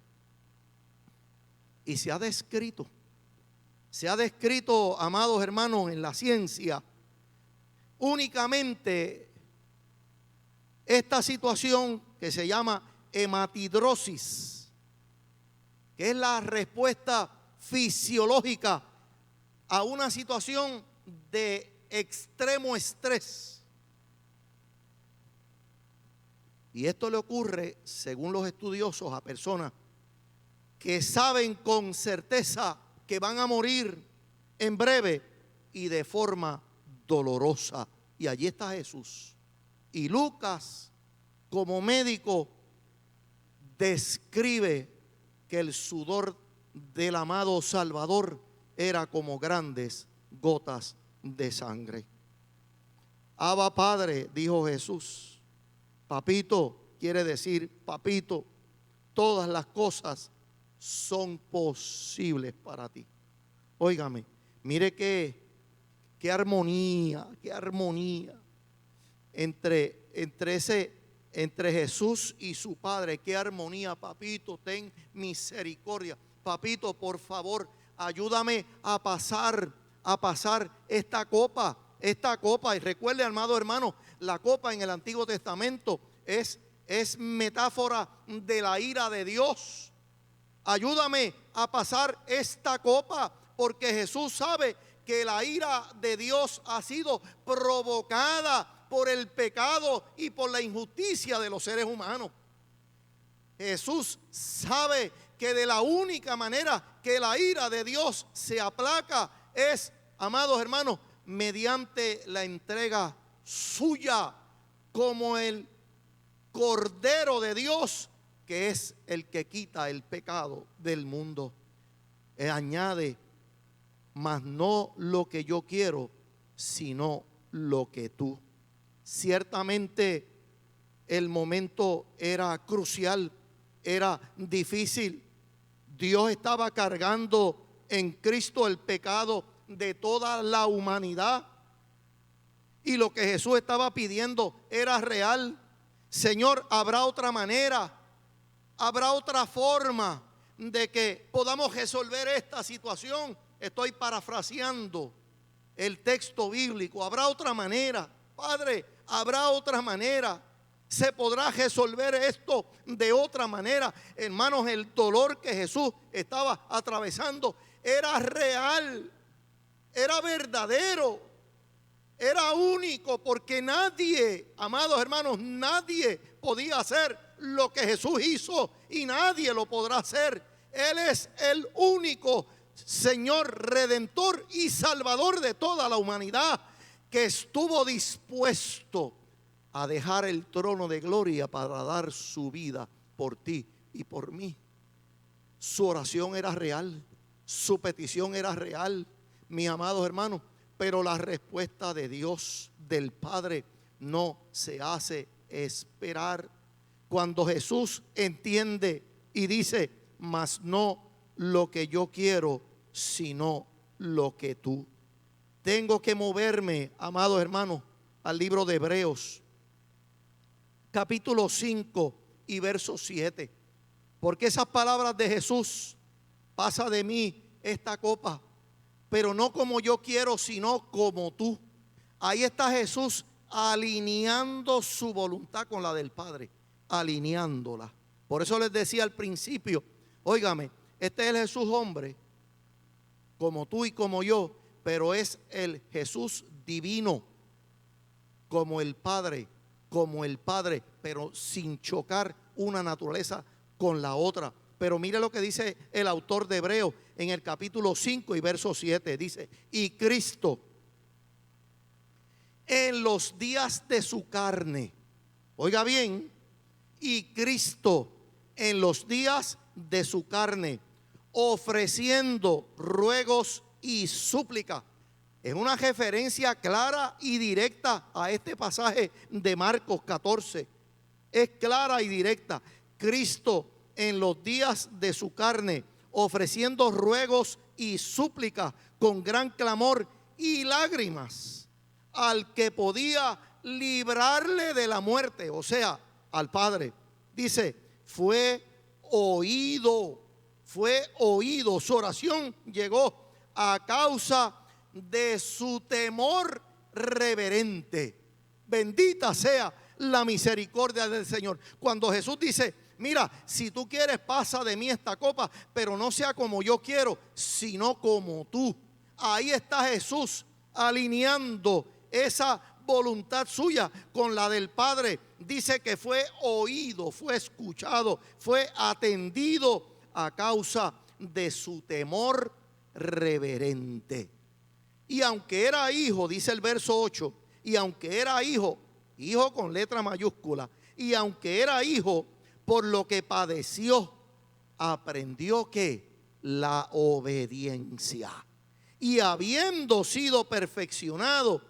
C: Y se ha descrito, amados hermanos, en la ciencia, únicamente esta situación que se llama hematidrosis, que es la respuesta fisiológica a una situación de extremo estrés. Y esto le ocurre, según los estudiosos, a personas que saben con certeza que van a morir en breve y de forma dolorosa. Y allí está Jesús. Y Lucas, como médico, describe que el sudor del amado Salvador era como grandes gotas de sangre. Abba Padre, dijo Jesús. Papito quiere decir papito. Todas las cosas son posibles para ti. Óigame, mire qué armonía entre Jesús y su Padre. Qué armonía. Papito, ten misericordia. Papito, por favor, ayúdame a pasar esta copa. Y recuerde, amado hermano, la copa en el Antiguo Testamento es metáfora de la ira de Dios. Ayúdame a pasar esta copa, porque Jesús sabe que la ira de Dios ha sido provocada por el pecado y por la injusticia de los seres humanos. Jesús sabe que de la única manera que la ira de Dios se aplaca es, amados hermanos, mediante la entrega suya como el Cordero de Dios, que es el que quita el pecado del mundo. Añade, mas no lo que yo quiero, sino lo que tú. Ciertamente el momento era crucial, era difícil. Dios estaba cargando en Cristo el pecado de toda la humanidad. Y lo que Jesús estaba pidiendo era real. Señor, ¿habrá otra manera? ¿Habrá otra forma de que podamos resolver esta situación? Estoy parafraseando el texto bíblico. ¿Habrá otra manera? Padre, ¿habrá otra manera? ¿Se podrá resolver esto de otra manera? Hermanos, el dolor que Jesús estaba atravesando era real, era verdadero, era único, porque nadie, amados hermanos, nadie podía hacer lo que Jesús hizo y nadie lo podrá hacer. Él es el único Señor Redentor y Salvador de toda la humanidad, que estuvo dispuesto a dejar el trono de gloria para dar su vida por ti y por mí. Su oración era real, su petición era real, mis amados hermanos, pero la respuesta de Dios, del Padre, no se hace esperar. Cuando Jesús entiende y dice, mas no lo que yo quiero, sino lo que tú. Tengo que moverme, amados hermanos, al libro de Hebreos, capítulo 5 y verso 7. Porque esas palabras de Jesús: pasa de mí esta copa, pero no como yo quiero, sino como tú. Ahí está Jesús alineando su voluntad con la del Padre, alineándola. Por eso les decía al principio, óigame, este es el Jesús hombre, como tú y como yo, pero es el Jesús divino, como el Padre, pero sin chocar una naturaleza con la otra. Pero mire lo que dice el autor de Hebreos en el capítulo 5 y verso 7. Dice, y Cristo en los días de su carne, oiga bien, y Cristo en los días de su carne, ofreciendo ruegos y súplicas. Es una referencia clara y directa a este pasaje de Marcos 14. Es clara y directa. Cristo en los días de su carne, ofreciendo ruegos y súplicas con gran clamor y lágrimas al que podía librarle de la muerte, o sea, al Padre. Dice, fue oído, su oración llegó a causa de su temor reverente. Bendita sea la misericordia del Señor. Cuando Jesús dice, mira, si tú quieres pasa de mí esta copa, pero no sea como yo quiero, sino como tú. Ahí está Jesús alineando esa voluntad suya con la del Padre. Dice que fue oído, fue escuchado, fue atendido a causa de su temor reverente. Y aunque era hijo, dice el verso 8, y aunque era hijo con letra mayúscula, y aunque era hijo, por lo que padeció, aprendió que la obediencia. Y habiendo sido perfeccionado,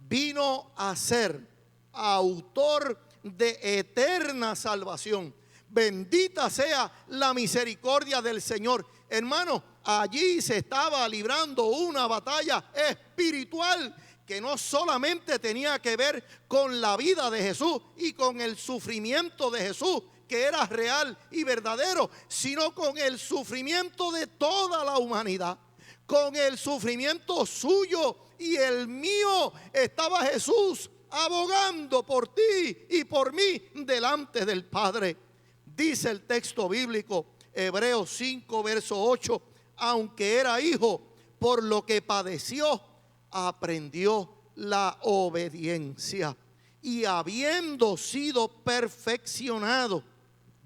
C: vino a ser autor de eterna salvación. Bendita sea la misericordia del Señor. Hermano, allí se estaba librando una batalla espiritual que no solamente tenía que ver con la vida de Jesús y con el sufrimiento de Jesús, que era real y verdadero, sino con el sufrimiento de toda la humanidad. Con el sufrimiento suyo y el mío estaba Jesús abogando por ti y por mí delante del Padre. Dice el texto bíblico, Hebreos 5, verso 8, aunque era hijo, por lo que padeció, aprendió la obediencia. Y habiendo sido perfeccionado,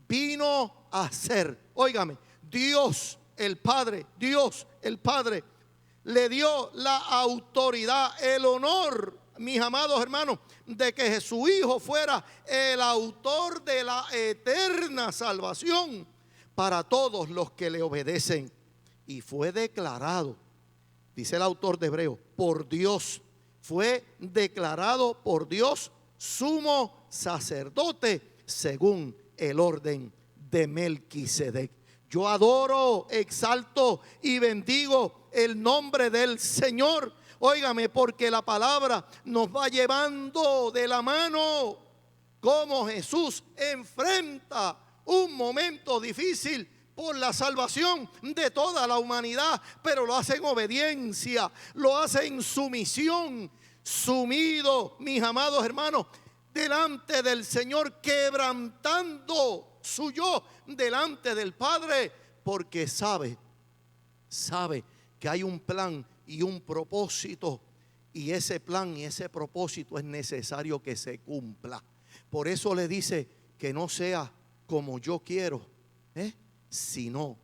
C: vino a ser, óigame, Dios el Padre le dio la autoridad, el honor, mis amados hermanos, de que su Hijo fuera el autor de la eterna salvación para todos los que le obedecen. Y fue declarado, dice el autor de Hebreos, por Dios, fue declarado por Dios sumo sacerdote según el orden de Melquisedec. Yo adoro, exalto y bendigo el nombre del Señor. Óigame, porque la palabra nos va llevando de la mano cómo Jesús enfrenta un momento difícil por la salvación de toda la humanidad, pero lo hace en obediencia, lo hace en sumisión, sumido, mis amados hermanos, delante del Señor, quebrantando su yo delante del Padre, porque sabe que hay un plan y un propósito, y ese plan y ese propósito es necesario que se cumpla. Por eso le dice que no sea como yo quiero, sino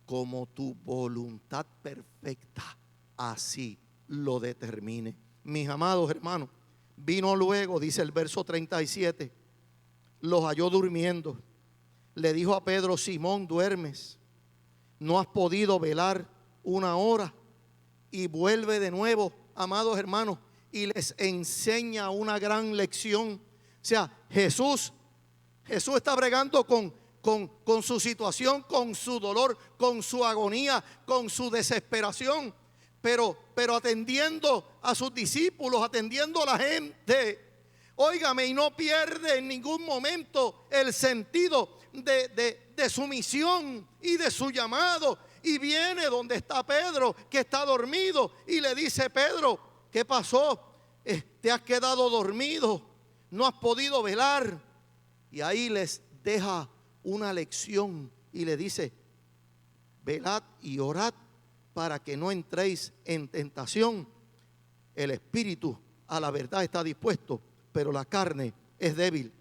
C: como tu voluntad perfecta así lo determine. Mis amados hermanos, vino luego, dice el verso 37, los halló durmiendo. Le dijo a Pedro, Simón, ¿duermes? ¿No has podido velar una hora? Y vuelve de nuevo, amados hermanos, y les enseña una gran lección. O sea, Jesús está bregando con su situación, con su dolor, con su agonía, con su desesperación, pero atendiendo a sus discípulos, atendiendo a la gente. Óigame, y no pierde en ningún momento el sentido de su misión y de su llamado. Y viene donde está Pedro, que está dormido, y le dice, Pedro, ¿qué pasó? ¿Te has quedado dormido? ¿No has podido velar? Y ahí les deja una lección y le dice, velad y orad para que no entréis en tentación. El espíritu a la verdad está dispuesto, pero la carne es débil.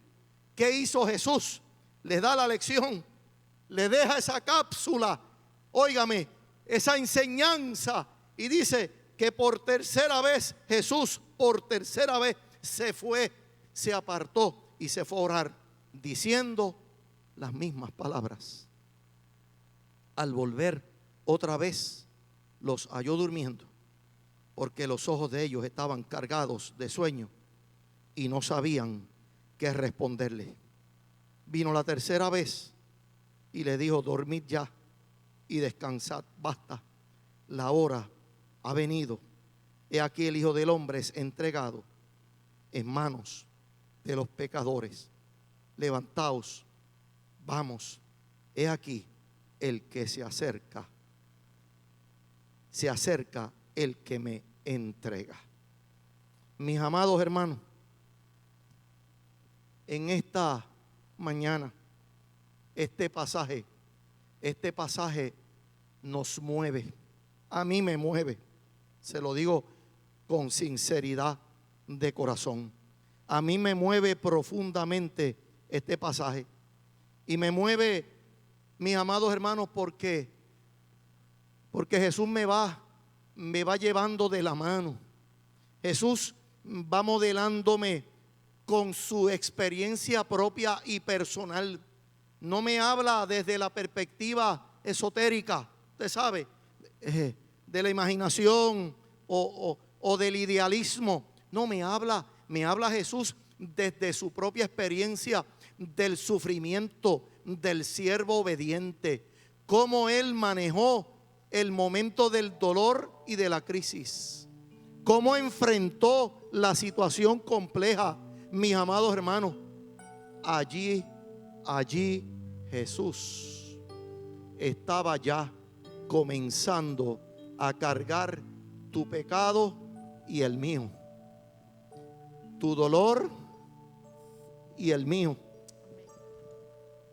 C: ¿Qué hizo Jesús? Le da la lección, le deja esa cápsula, óigame, esa enseñanza, y dice que por tercera vez Jesús, por tercera vez se fue, se apartó y se fue a orar, diciendo las mismas palabras. Al volver otra vez, los halló durmiendo, porque los ojos de ellos estaban cargados de sueño y no sabían qué responderle. Vino la tercera vez y le dijo: dormid ya y descansad, basta, la hora ha venido. He aquí el Hijo del Hombre es entregado en manos de los pecadores. Levantaos, vamos, he aquí el que se acerca el que me entrega. Mis amados hermanos, en esta mañana este pasaje nos mueve. A mí me mueve, se lo digo con sinceridad de corazón. A mí me mueve profundamente este pasaje. Y me mueve, mis amados hermanos, porque Jesús me va llevando de la mano. Jesús va modelándome con su experiencia propia y personal. No me habla desde la perspectiva esotérica, usted sabe, de la imaginación o del idealismo. No, me habla Jesús desde su propia experiencia del sufrimiento del siervo obediente, cómo él manejó el momento del dolor y de la crisis, cómo enfrentó la situación compleja. Mis amados hermanos, allí Jesús estaba ya comenzando a cargar tu pecado y el mío, tu dolor y el mío,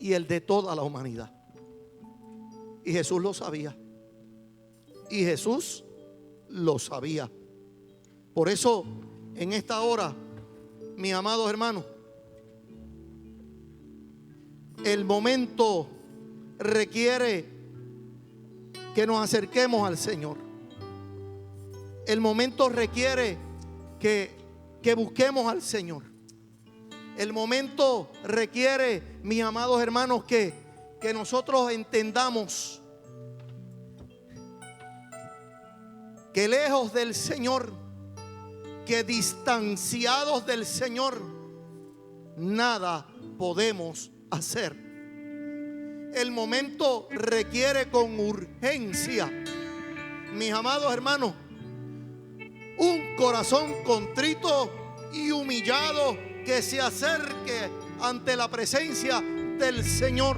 C: y el de toda la humanidad. Y Jesús lo sabía. Y Jesús lo sabía. Por eso, en esta hora, mis amados hermanos, el momento requiere que nos acerquemos al Señor. El momento requiere que busquemos al Señor. El momento requiere, mis amados hermanos, que nosotros entendamos que lejos del Señor, que distanciados del Señor, nada podemos hacer. El momento requiere con urgencia, mis amados hermanos, un corazón contrito y humillado que se acerque ante la presencia del Señor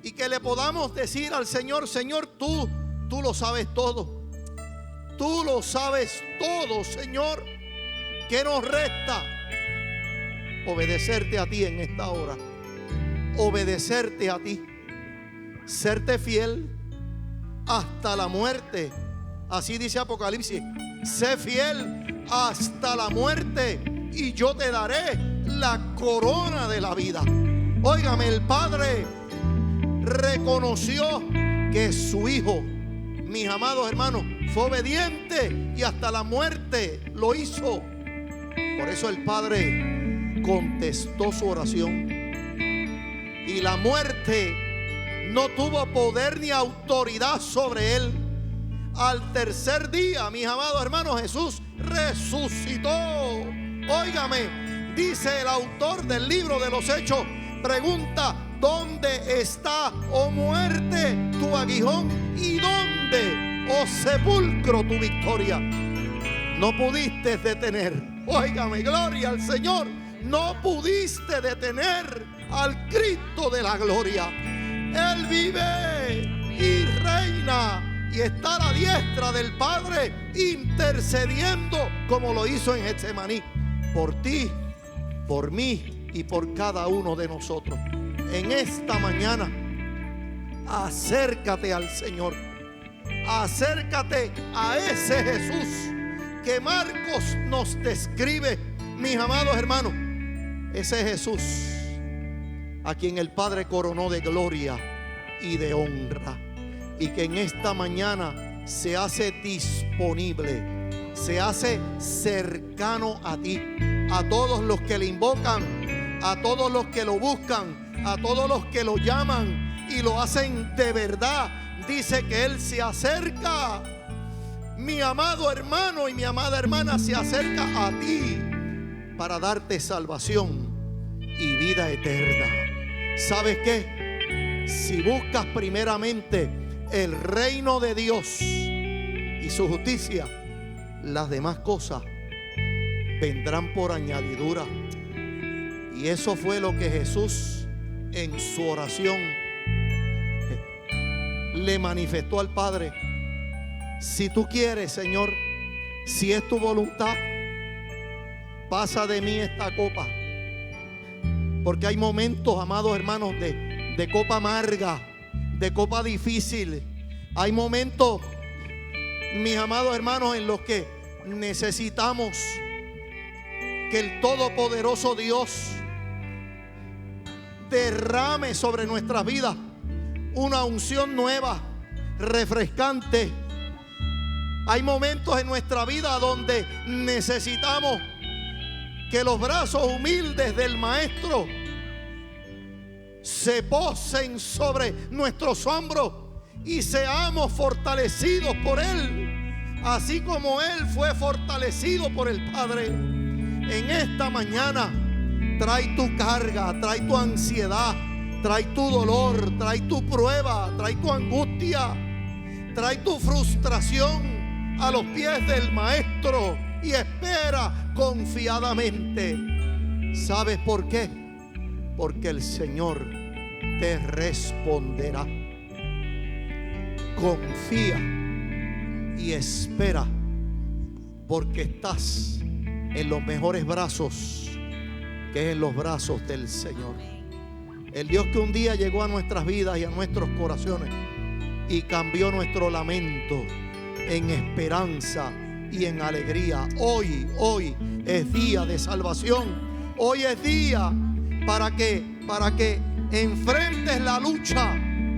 C: y que le podamos decir al Señor: Señor, tú lo sabes todo. Tú lo sabes todo, Señor. ¿Qué nos resta? Obedecerte a ti en esta hora. Obedecerte a ti. Serte fiel hasta la muerte. Así dice Apocalipsis. Sé fiel hasta la muerte y yo te daré la corona de la vida. Óigame, el Padre reconoció que su Hijo, mis amados hermanos, fue obediente y hasta la muerte lo hizo. Por eso el Padre contestó su oración. Y la muerte no tuvo poder ni autoridad sobre él. Al tercer día, mis amados hermanos, Jesús resucitó. Óigame, dice el autor del libro de los Hechos, pregunta: ¿dónde está, oh muerte, tu aguijón? ¿Y dónde, oh sepulcro, tu victoria? No pudiste detener, óigame, gloria al Señor, no pudiste detener al Cristo de la gloria. Él vive y reina y está a la diestra del Padre, intercediendo como lo hizo en Getsemaní, por ti, por mí y por cada uno de nosotros. En esta mañana, acércate al Señor. Acércate a ese Jesús que Marcos nos describe, mis amados hermanos, ese es Jesús a quien el Padre coronó de gloria y de honra, y que en esta mañana se hace disponible, se hace cercano a ti, a todos los que le invocan, a todos los que lo buscan, a todos los que lo llaman y lo hacen de verdad. Dice que Él se acerca. Mi amado hermano y mi amada hermana se acerca a ti para darte salvación y vida eterna. ¿Sabes qué? Si buscas primeramente el reino de Dios y su justicia, las demás cosas vendrán por añadidura. Y eso fue lo que Jesús en su oración le manifestó al Padre. Si tú quieres, Señor, si es tu voluntad, pasa de mí esta copa. Porque hay momentos, amados hermanos, de copa amarga, de copa difícil. Hay momentos, mis amados hermanos, en los que necesitamos que el todopoderoso Dios derrame sobre nuestras vidas una unción nueva, refrescante. Hay momentos en nuestra vida donde necesitamos que los brazos humildes del Maestro se posen sobre nuestros hombros y seamos fortalecidos por Él, así como Él fue fortalecido por el Padre. En esta mañana trae tu carga, trae tu ansiedad, trae tu dolor, trae tu prueba, trae tu angustia, trae tu frustración a los pies del Maestro y espera confiadamente. ¿Sabes por qué? Porque el Señor te responderá. Confía y espera, porque estás en los mejores brazos, que es en los brazos del Señor. El Dios que un día llegó a nuestras vidas y a nuestros corazones y cambió nuestro lamento en esperanza y en alegría. Hoy es día de salvación. Hoy es día para que enfrentes la lucha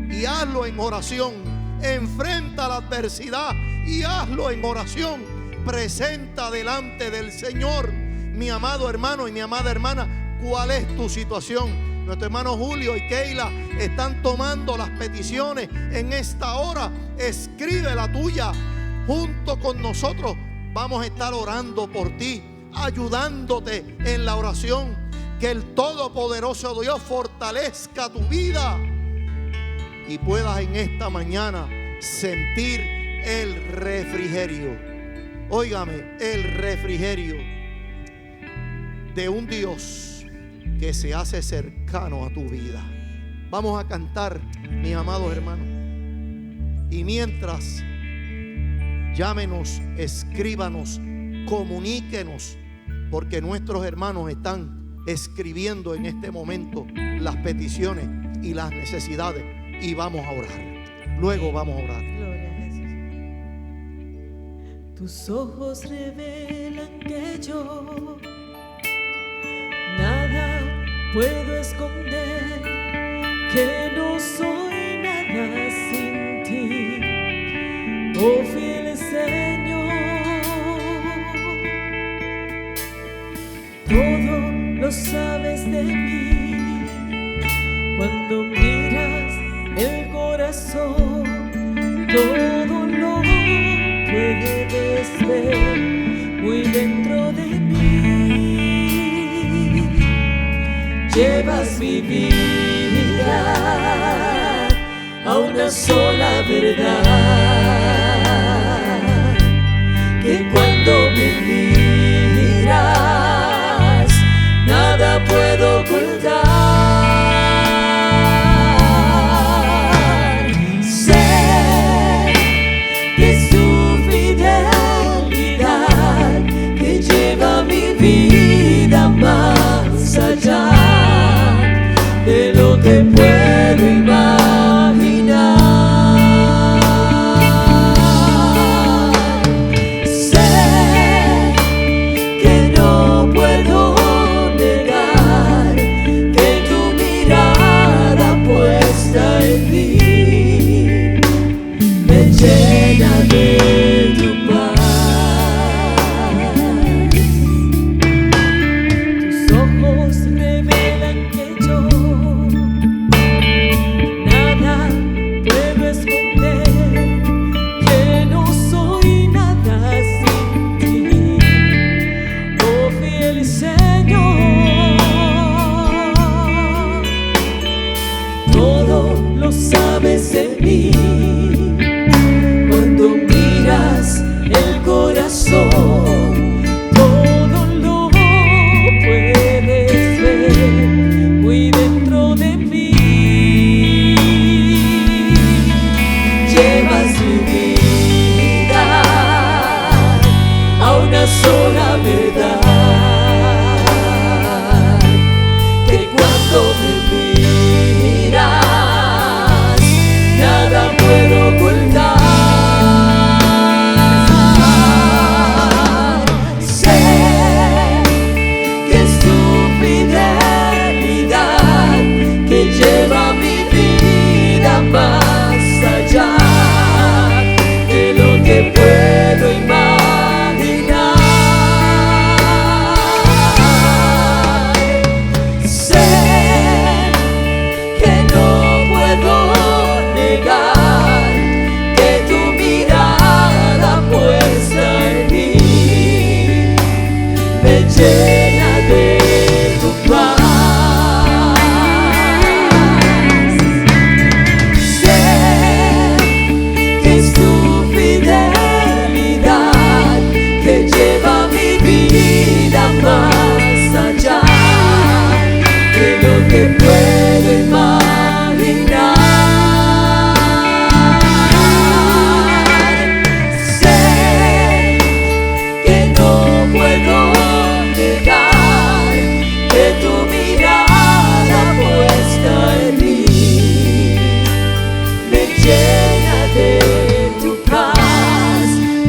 C: y hazlo en oración. Enfrenta la adversidad y hazlo en oración. Presenta delante del Señor, mi amado hermano y mi amada hermana, cuál es tu situación. Nuestro hermano Julio y Keila están tomando las peticiones en esta hora. Escribe la tuya junto con nosotros. Vamos a estar orando por ti, ayudándote en la oración. Que el todopoderoso Dios fortalezca tu vida y puedas en esta mañana sentir el refrigerio. Óigame, el refrigerio de un Dios que se hace cercano a tu vida. Vamos a cantar, mis amados hermanos. Y mientras, llámenos, escríbanos, comuníquenos, porque nuestros hermanos están escribiendo en este momento las peticiones y las necesidades, y vamos a orar. Luego vamos a orar.
A: Gloria a Jesús.
B: Tus ojos revelan que yo nada puedo esconder, que no soy nada sin ti, oh fiel Señor. Todo lo sabes de mí, cuando miras el corazón, todo lo puedes ver muy dentro de mí. Llevas mi vida a una sola verdad, que cuando me miras nada puedo ocultar. Sé que es tu fidelidad que lleva mi vida más allá de lo que puedo imaginar.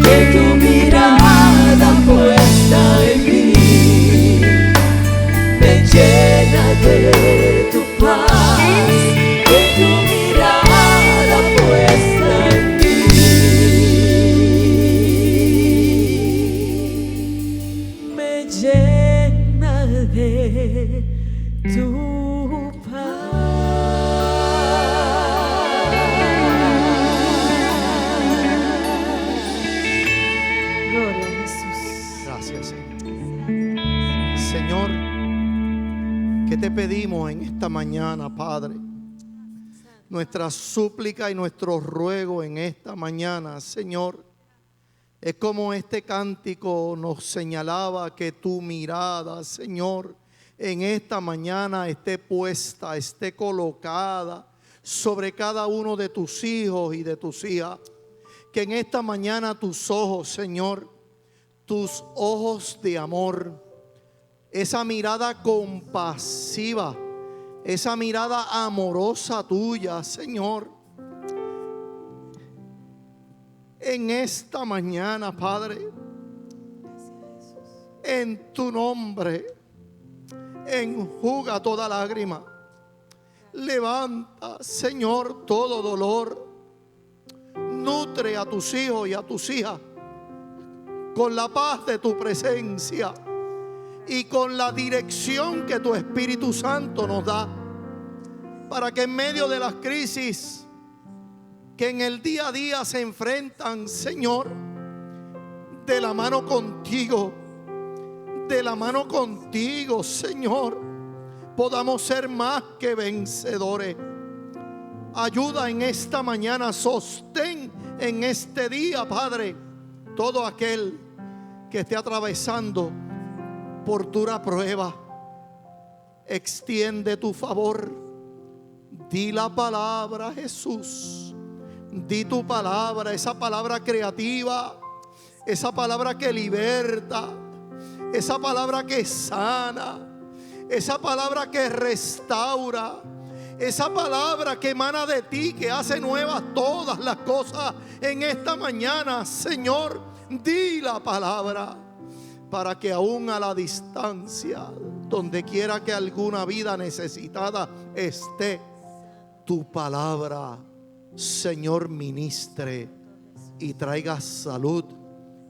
B: que tu mirada puesta en mí me llena de tu paz, que tu mirada puesta en mí me llena de tu
C: Señor, ¿qué te pedimos en esta mañana, Padre? Nuestra súplica y nuestro ruego en esta mañana, Señor, es como este cántico nos señalaba, que tu mirada, Señor, en esta mañana esté puesta, esté colocada sobre cada uno de tus hijos y de tus hijas. Que en esta mañana tus ojos, Señor, tus ojos de amor, esa mirada compasiva, esa mirada amorosa tuya, Señor, en esta mañana, Padre, en tu nombre, enjuga toda lágrima, levanta, Señor, todo dolor, nutre a tus hijos y a tus hijas con la paz de tu presencia y con la dirección que tu Espíritu Santo nos da, para que en medio de las crisis que en el día a día se enfrentan, Señor, de la mano contigo, Señor, podamos ser más que vencedores. Ayuda en esta mañana, sostén en este día, Padre, todo aquel que esté atravesando por dura prueba. Extiende tu favor. Di la palabra, Jesús. Di tu palabra, esa palabra creativa, esa palabra que liberta, esa palabra que sana, esa palabra que restaura, esa palabra que emana de ti, que hace nuevas todas las cosas. En esta mañana, Señor, di la palabra, para que aún a la distancia, donde quiera que alguna vida necesitada esté, tu palabra, Señor, ministre y traiga salud,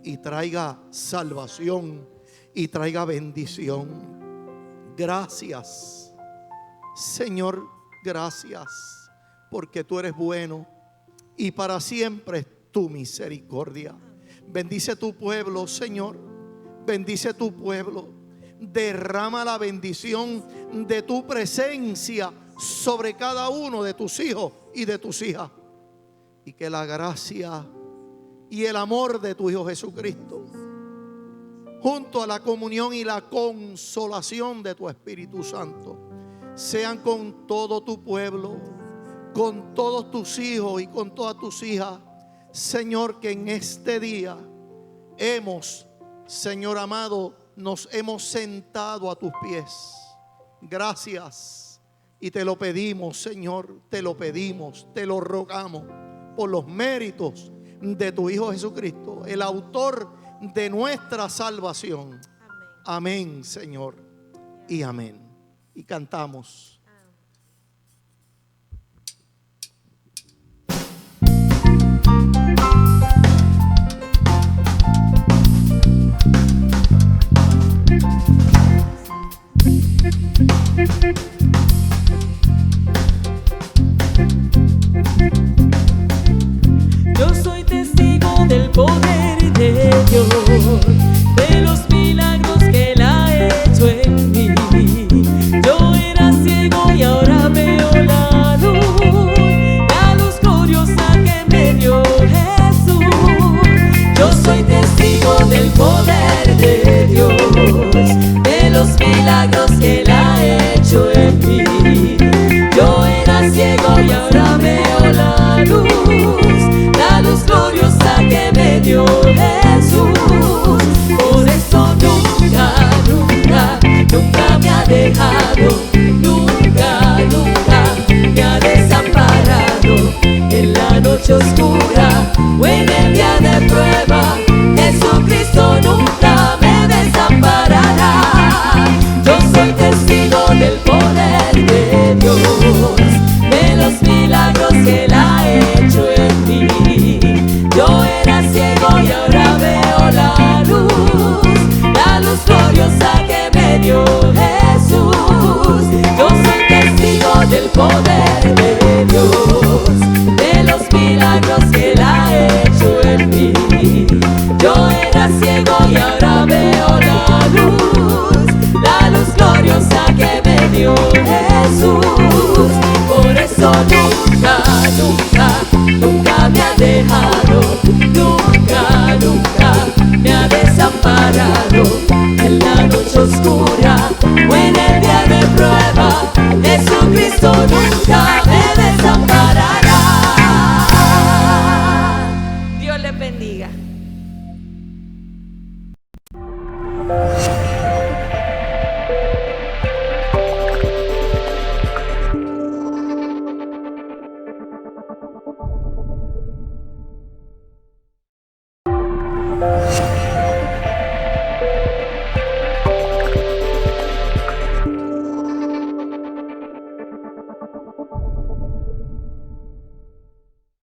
C: y traiga salvación, y traiga bendición. Gracias, Señor, gracias, porque tú eres bueno y para siempre es tu misericordia. Bendice tu pueblo, Señor, bendice tu pueblo. Derrama la bendición de tu presencia sobre cada uno de tus hijos y de tus hijas, y que la gracia y el amor de tu Hijo Jesucristo, junto a la comunión y la consolación de tu Espíritu Santo, sean con todo tu pueblo, con todos tus hijos y con todas tus hijas. Señor, que en este día Señor amado, nos hemos sentado a tus pies. Gracias. Y te lo pedimos, Señor, te lo pedimos, te lo rogamos por los méritos de tu Hijo Jesucristo, el autor de nuestra salvación. Amén, Señor, y amén. Y cantamos.
B: Yo soy testigo del poder de Dios, de los milagros que Él ha hecho en mí. Yo era ciego y ahora veo la luz gloriosa que me dio Jesús. Yo soy testigo del poder de Dios, de los milagros que Él ha hecho en mí. Yo era ciego y ahora veo la luz gloriosa que me dio Jesús. Por eso nunca me ha dejado, nunca me ha desamparado. En la noche oscura o en el día de prueba, poder de Dios, de los milagros que Él ha hecho en mí. Yo era ciego y ahora veo la luz gloriosa que me dio Jesús. Por eso nunca, nunca, nunca me ha dejado, nunca, nunca me ha desamparado. En la noche oscura o en el día de prueba, Jesucristo nunca me desamparará.
A: Dios les bendiga.